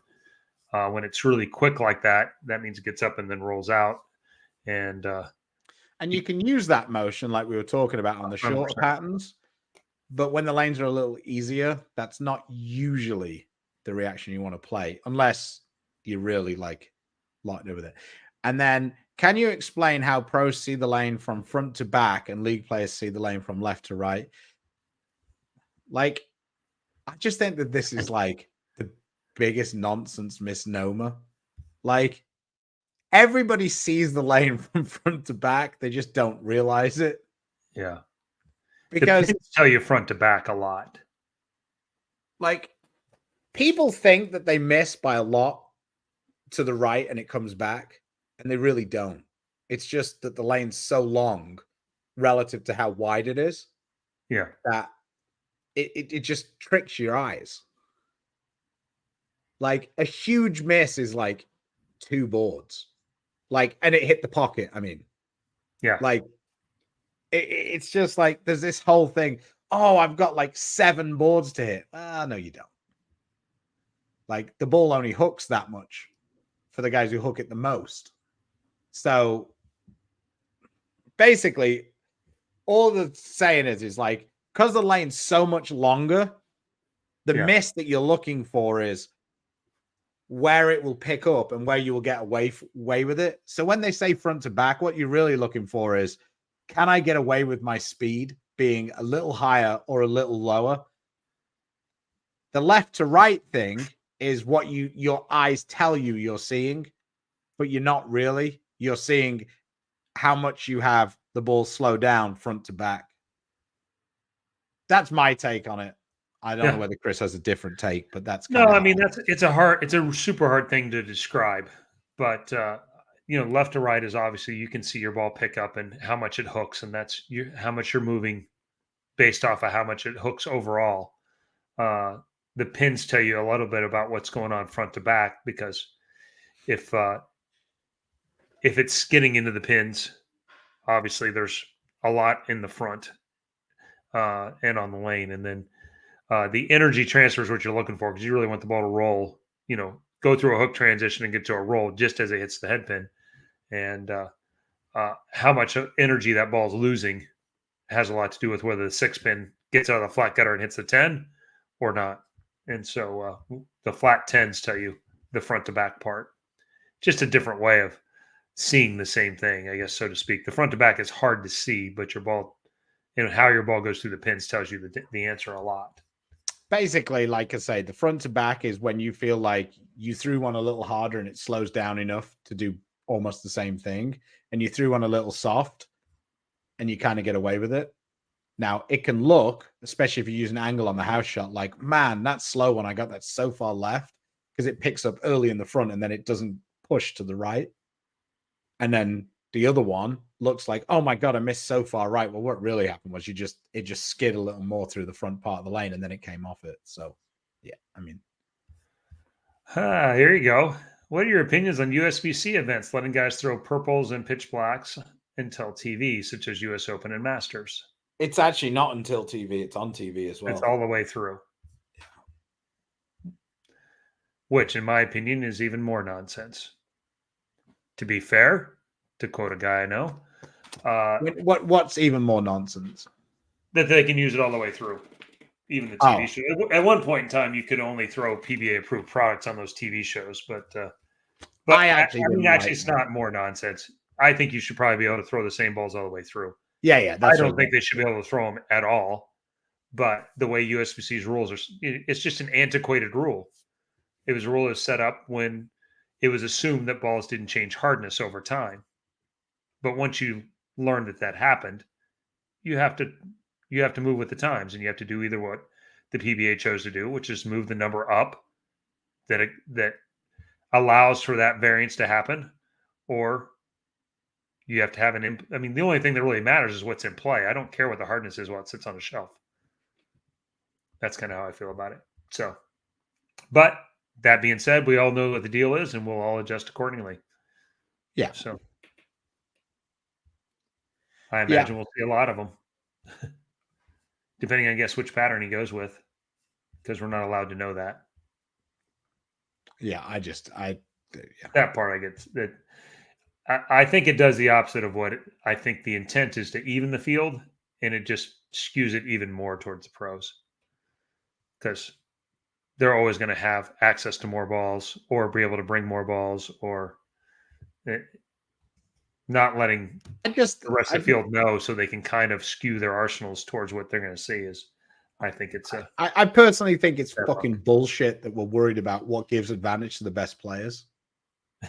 When it's really quick like that, that means it gets up and then rolls out. And you can use that motion like we were talking about on the shorter 100%. Patterns. But when the lanes are a little easier, that's not usually the reaction you want to play unless you're really locked over there. And then can you explain how pros see the lane from front to back and league players see the lane from left to right? I just think that this is the biggest nonsense misnomer. Everybody sees the lane from front to back. They just don't realize it. Yeah. Because they tell you front to back a lot. People think that they miss by a lot to the right and it comes back, and they really don't. It's just that the lane's so long relative to how wide it is. Yeah. That it just tricks your eyes. A huge miss is 2 boards. And it hit the pocket. I mean, Yeah. Like, it's just like there's this whole thing. Oh, I've got like 7 boards to hit. No, you don't. Like, the ball only hooks that much for the guys who hook it the most. So basically, all the saying is like, because the lane's so much longer, the miss that you're looking for is where it will pick up and where you will get away with it. So when they say front to back, what you're really looking for is, can I get away with my speed being a little higher or a little lower? The left to right thing is what your eyes tell you you're seeing, but you're not really. You're seeing how much you have the ball slow down front to back. That's my take on it. I don't know whether Chris has a different take, but that's no. I mean, it's a super hard thing to describe. But left to right is obviously you can see your ball pick up and how much it hooks, and that's how much you're moving based off of how much it hooks overall. The pins tell you a little bit about what's going on front to back, because if it's skidding into the pins, obviously there's a lot in the front and on the lane, and then the energy transfer is what you're looking for, because you really want the ball to roll, go through a hook transition and get to a roll just as it hits the head pin. And how much energy that ball is losing has a lot to do with whether the 6 pin gets out of the flat gutter and hits the 10 or not. And so the flat 10s tell you the front to back part. Just a different way of seeing the same thing, I guess, so to speak. The front to back is hard to see, but your ball, how your ball goes through the pins tells you the answer a lot. Basically, like I say, the front to back is when you feel like you threw one a little harder and it slows down enough to do almost the same thing, and you threw one a little soft and you kind of get away with it. Now, it can look, especially if you use an angle on the house shot, like, man, that slow one, I got that so far left, because it picks up early in the front and then it doesn't push to the right. And then the other one looks like, oh my God, I missed so far right. Well, what really happened was it just skid a little more through the front part of the lane and then it came off it. So, yeah, I mean. Here you go. What are your opinions on USBC events, letting guys throw purples and pitch blacks until TV, such as US Open and Masters? It's actually not until TV. It's on TV as well. It's all the way through. Which, in my opinion, is even more nonsense. To be fair, to quote a guy I know. What's even more nonsense? That they can use it all the way through. Even the TV show. At one point in time, you could only throw PBA approved products on those TV shows, but actually, it's not more nonsense. I think you should probably be able to throw the same balls all the way through. Yeah. I don't think they should be able to throw them at all. But the way USBC's rules are, it's just an antiquated rule. It was a rule that was set up when it was assumed that balls didn't change hardness over time. But once you learn that happened, you have to move with the times, and you have to do either what the PBA chose to do, which is move the number up that allows for that variance to happen, or you have to have the only thing that really matters is what's in play. I don't care what the hardness is while it sits on a shelf. That's kind of how I feel about it. So, but that being said, we all know what the deal is, and we'll all adjust accordingly. Yeah. So I imagine we'll see a lot of them, depending on, I guess, which pattern he goes with, because we're not allowed to know that. Yeah, that part I get. That I think it does the opposite of what I think the intent is, to even the field, and it just skews it even more towards the pros, because they're always going to have access to more balls or be able to bring more balls, or not letting the rest of the field know, so they can kind of skew their arsenals towards what they're going to see. I think it's I personally think it's fucking bullshit that we're worried about what gives advantage to the best players.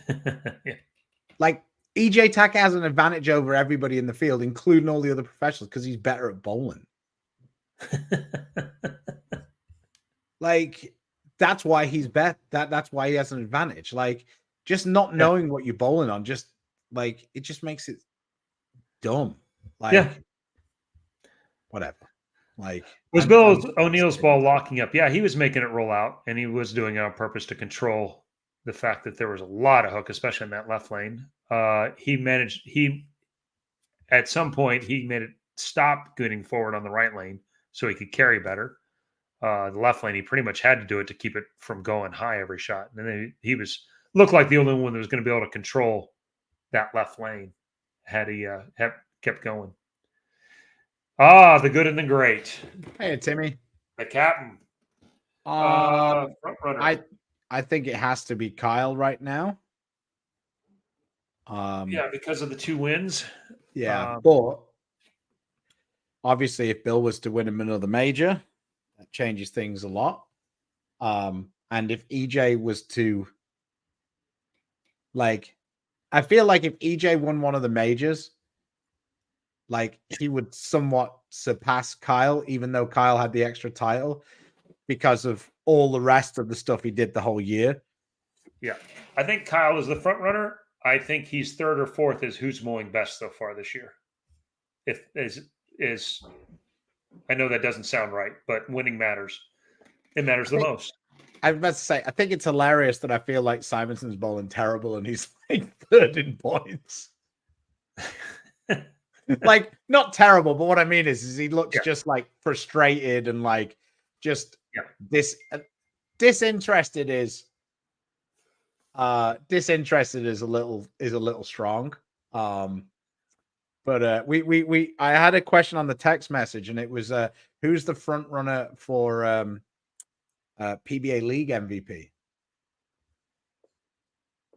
Yeah. Like, EJ Taka has an advantage over everybody in the field, including all the other professionals, because he's better at bowling. Like, that's why he's that's why he has an advantage. Like, just not knowing what you're bowling on, just like, it just makes it dumb. Like, whatever. Like, was Bill O'Neill's ball locking up? Yeah, he was making it roll out, and he was doing it on purpose to control the fact that there was a lot of hook, especially in that left lane. He at some point he made it stop getting forward on the right lane so he could carry better. The left lane, he pretty much had to do it to keep it from going high every shot. And then he looked like the only one that was going to be able to control that left lane had he kept going. The good and the great. Hey, Timmy. The captain. Front runner. I think it has to be Kyle right now. Yeah, because of the 2 wins. Yeah, but obviously, if Bill was to win another major, that changes things a lot. And if EJ was to, like, I feel like if EJ won one of the majors, like, he would somewhat surpass Kyle, even though Kyle had the extra title, because of all the rest of the stuff he did the whole year. Yeah, I think Kyle is the front runner. I think he's third or fourth as who's mowing best so far this year. I know that doesn't sound right, but winning matters. It matters the most. I was about to say, I think it's hilarious that I feel like Simonson's bowling terrible and he's like third in points. Like, not terrible, but what I mean is he looks just like frustrated and like just disinterested is a little strong. But I had a question on the text message, and it was who's the front runner for PBA League MVP?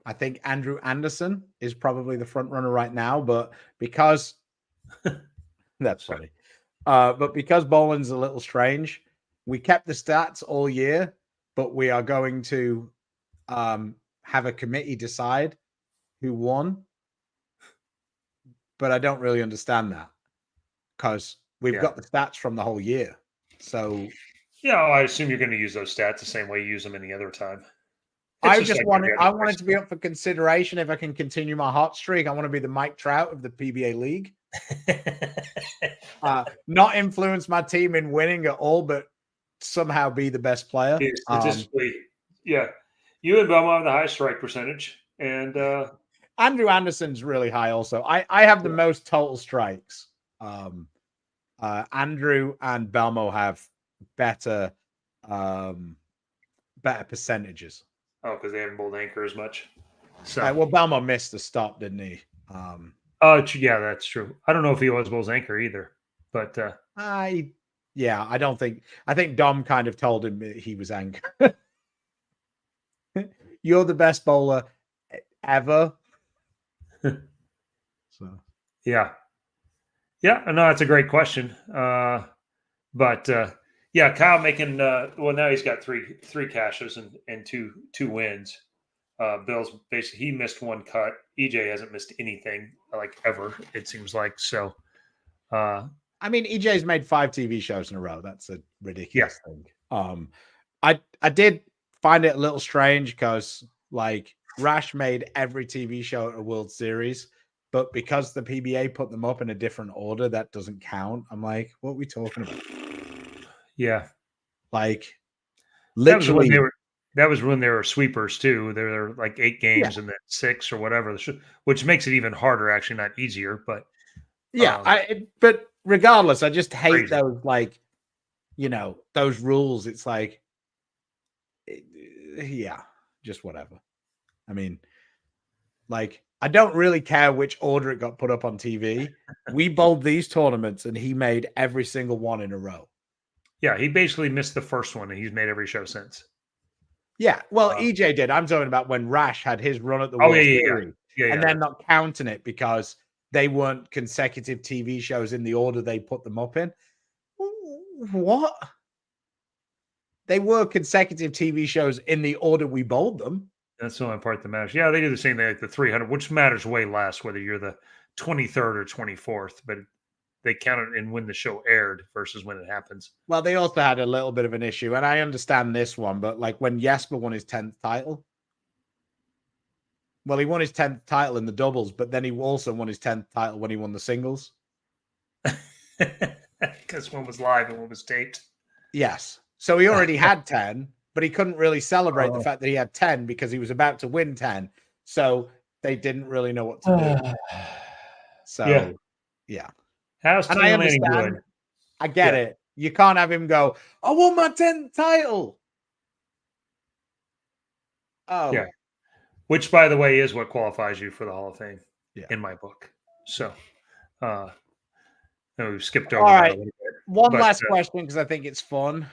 I think Andrew Anderson is probably the front runner right now, but because that's funny. But because bowling's a little strange, we kept the stats all year, but we are going to have a committee decide who won. But I don't really understand that because we've got the stats from the whole year. So I assume you're going to use those stats the same way you use them any other time. I wanted to be up for consideration if I can continue my hot streak. I want to be the Mike Trout of the PBA League. Not influence my team in winning at all, but somehow be the best player. Statistically, you and Belmont have the highest strike percentage, and Andrew Anderson's really high also. I have the most total strikes. Andrew and Belmo have better percentages. Oh, because they haven't bowled anchor as much. So well, Belmo missed the stop, didn't he? Yeah, that's true. I don't know if he always bowls anchor either, but I don't think. I think Dom kind of told him he was anchor. You're the best bowler ever. So no, that's a great question. Kyle making now he's got three cashes and two wins. Bill's basically he missed one cut. EJ hasn't missed anything like ever, it seems like. So I mean, EJ's made 5 TV shows in a row. That's a ridiculous thing. I did find it a little strange because like Rash made every TV show at a World Series, but because the PBA put them up in a different order, that doesn't count. I'm like, what are we talking about? Yeah. Like literally that was when they were sweepers too. There were like 8 games and then 6 or whatever, which makes it even harder, actually, not easier, but but regardless, I just hate crazy. those, like, those rules. It's like, just whatever. I mean, like, I don't really care which order it got put up on TV. We bowled these tournaments and he made every single one in a row. Yeah, he basically missed the first one and he's made every show since. Yeah, well, EJ did. I'm talking about when Rash had his run at the World Series. And then not counting it because they weren't consecutive TV shows in the order they put them up in. What? They were consecutive TV shows in the order we bowled them. That's the only part that matters. Yeah, they do the same thing like the 300, which matters way less whether you're the 23rd or 24th, but they count it in when the show aired versus when it happens. Well, they also had a little bit of an issue, and I understand this one, but like when Jesper won his 10th title, well, he won his 10th title in the doubles, but then he also won his 10th title when he won the singles. Because one was live and one was taped. Yes. So he already had 10, but he couldn't really celebrate the fact that he had 10 because he was about to win 10. So they didn't really know what to do. So, Yeah. How's And Tim I Lanning understand. doing? I get it. You can't have him go, I won my 10th title. Oh. Yeah. Which, by the way, is what qualifies you for the Hall of Fame in my book. So, we've skipped over All that right. a little bit. One last question because I think it's fun.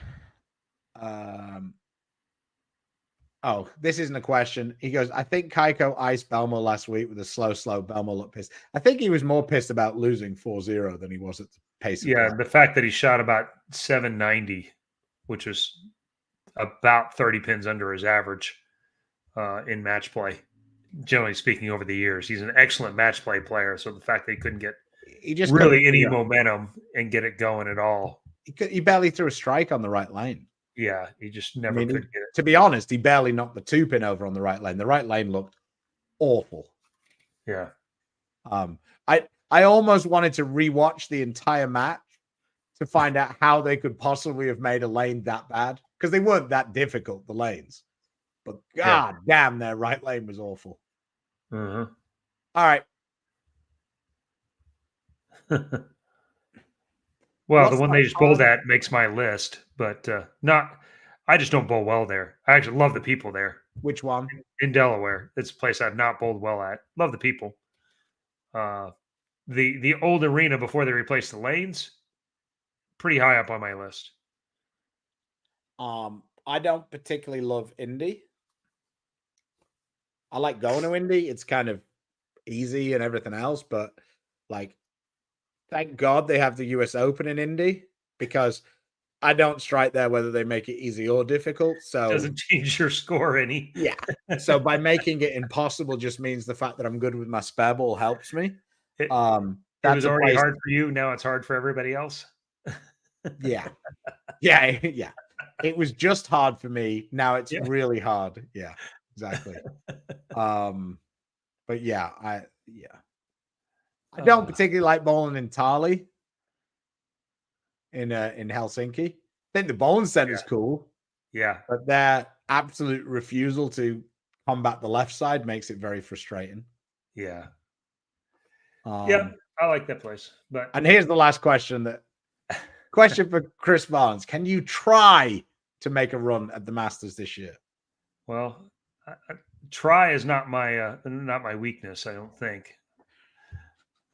This isn't a question. He goes, I think Kaiko iced Belmo last week with a slow. Belmo looked pissed. I think he was more pissed about losing 4-0 than he was at the pace of play. The fact that he shot about 790, which was about 30 pins under his average in match play. Generally speaking, over the years, he's an excellent match play player. So the fact that he couldn't get really any momentum and get it going at all. He barely threw a strike on the right lane. Yeah, he just never could get it. To be honest, he barely knocked the 2-pin over on the right lane. The right lane looked awful. Yeah. I almost wanted to rewatch the entire match to find out how they could possibly have made a lane that bad, because they weren't that difficult, the lanes. But god damn, their right lane was awful. Uh-huh. All right. Well, the one they just bowled at makes my list, but I just don't bowl well there. I actually love the people there. Which one? In Delaware. It's a place I've not bowled well at. Love the people. The old arena before they replaced the lanes, pretty high up on my list. I don't particularly love Indy. I like going to Indy. It's kind of easy and everything else, but like, thank God they have the US Open in Indy, because I don't strike there whether they make it easy or difficult. So it doesn't change your score any. Yeah. So by making it impossible just means the fact that I'm good with my spare ball helps me. It was already hard for you. Now it's hard for everybody else. Yeah. It was just hard for me. Now it's really hard. Yeah, exactly. But yeah, I don't particularly like bowling in Tali in Helsinki. I think the bowling center is cool. Yeah. But their absolute refusal to combat the left side makes it very frustrating. Yeah. I like that place. And here's the last question question for Chris Barnes. Can you try to make a run at the Masters this year? Well, try is not my weakness, I don't think.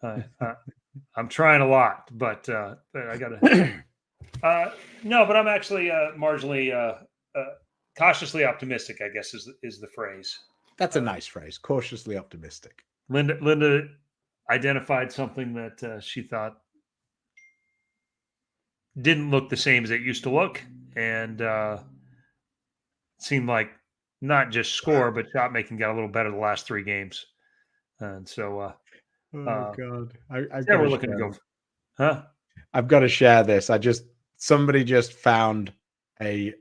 I'm trying a lot, but I gotta no, but I'm actually marginally cautiously optimistic, I guess is the phrase. That's a nice phrase. Cautiously optimistic. Linda identified something that she thought didn't look the same as it used to look, and seemed like not just score, but shot making got a little better the last 3 games. And so God. we're looking to go. Huh? I've got to share this. Somebody just found a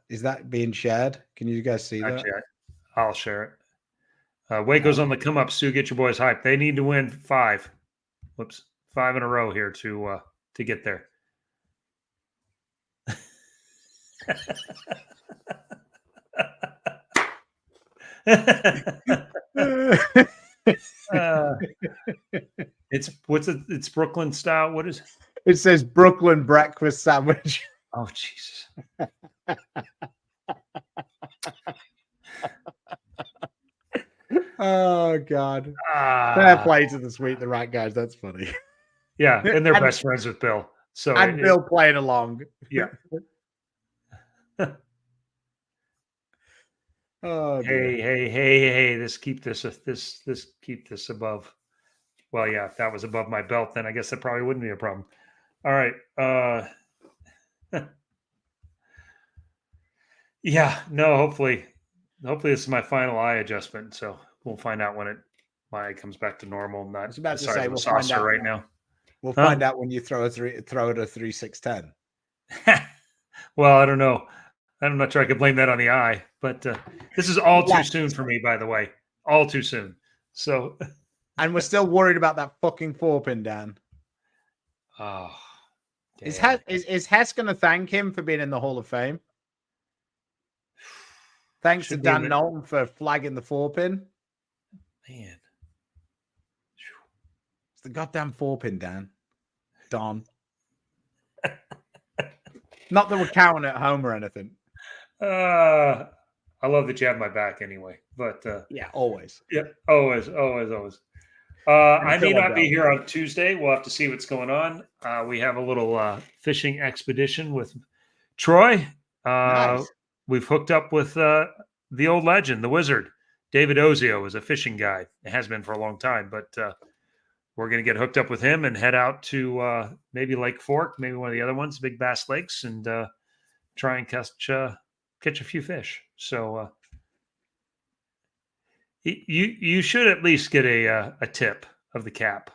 is that being shared? Can you guys see that? I'll share it. Waco's on the come up. Sue, get your boys hyped. They need to win 5. Whoops, 5 in a row here to get there. It's Brooklyn style. What is it? It says Brooklyn breakfast sandwich. Oh Jesus. Oh God. Fair play to the Sweet the Right guys. That's funny. Yeah, and they're best friends with Bill. So Bill playing along. Yeah. Oh, hey! Keep this above. Well, yeah, if that was above my belt, then I guess that probably wouldn't be a problem. All right. Yeah. No. Hopefully, this is my final eye adjustment. So we'll find out when my eye comes back to normal. Not I was about to the size say of a we'll find saucer out right now. We'll find out when you throw it a 3-6-10. Well, I don't know. I'm not sure I could blame that on the eye, but this is all too soon for me, by the way. All too soon. So, and we're still worried about that fucking 4-pin, Dan. Oh, damn. Is Hess going to thank him for being in the Hall of Fame? Thanks Should to be in Dan the- Knowlton for flagging the 4-pin. Man. It's the goddamn 4-pin, Dan. Don. Not that we're counting at home or anything. I love that you have my back anyway. But Yeah, always. yeah, always. I may Until I not be don't. here on Tuesday. We'll have to see what's going on. We have a little fishing expedition with Troy. Nice. We've hooked up with the old legend, the wizard. David Ozio is a fishing guide. It has been for a long time, but we're going to get hooked up with him and head out to maybe Lake Fork, maybe one of the other ones, Big Bass Lakes, and try and catch a few fish. So you should at least get a tip of the cap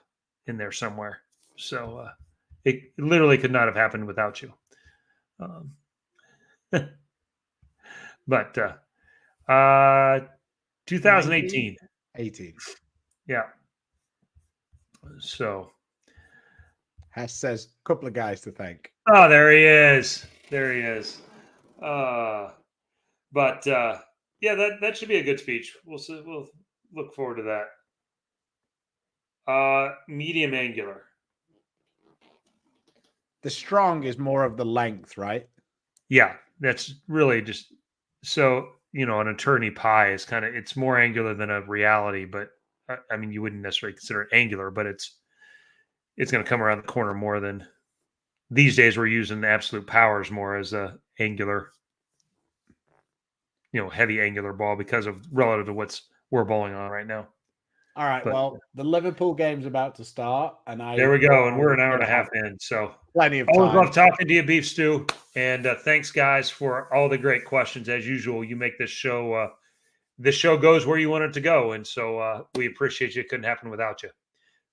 in there somewhere. So it literally could not have happened without you. But 2018. 18. Yeah. So. Hess says a couple of guys to thank. Oh, there he is. But yeah, that should be a good speech. We'll see. We'll look forward to that. Medium angular. The strong is more of the length, right? Yeah, that's really just so an attorney pie is it's more angular than a reality, but I mean you wouldn't necessarily consider it angular, but it's going to come around the corner more than these days. We're using the absolute powers more as a angular, heavy angular ball because of relative to we're bowling on right now. All right. But, well, the Liverpool game's about to start, and there we go, and we're an hour and a half in, so plenty of always time. love talking to you, Beef Stew, and thanks guys for all the great questions as usual. You make this show. This show goes where you want it to go, and so we appreciate you. It couldn't happen without you.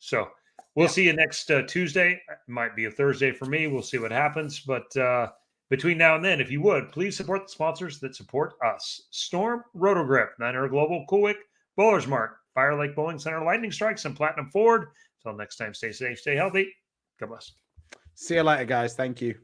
So we'll see you next Tuesday. It might be a Thursday for me. We'll see what happens, but between now and then, if you would, please support the sponsors that support us. Storm, Rotogrip, Niner Global, Coolwick, Bowlers Mart, Fire Lake Bowling Center, Lightning Strikes, and Platinum Ford. Until next time, stay safe, stay healthy. God bless. See you later, guys. Thank you.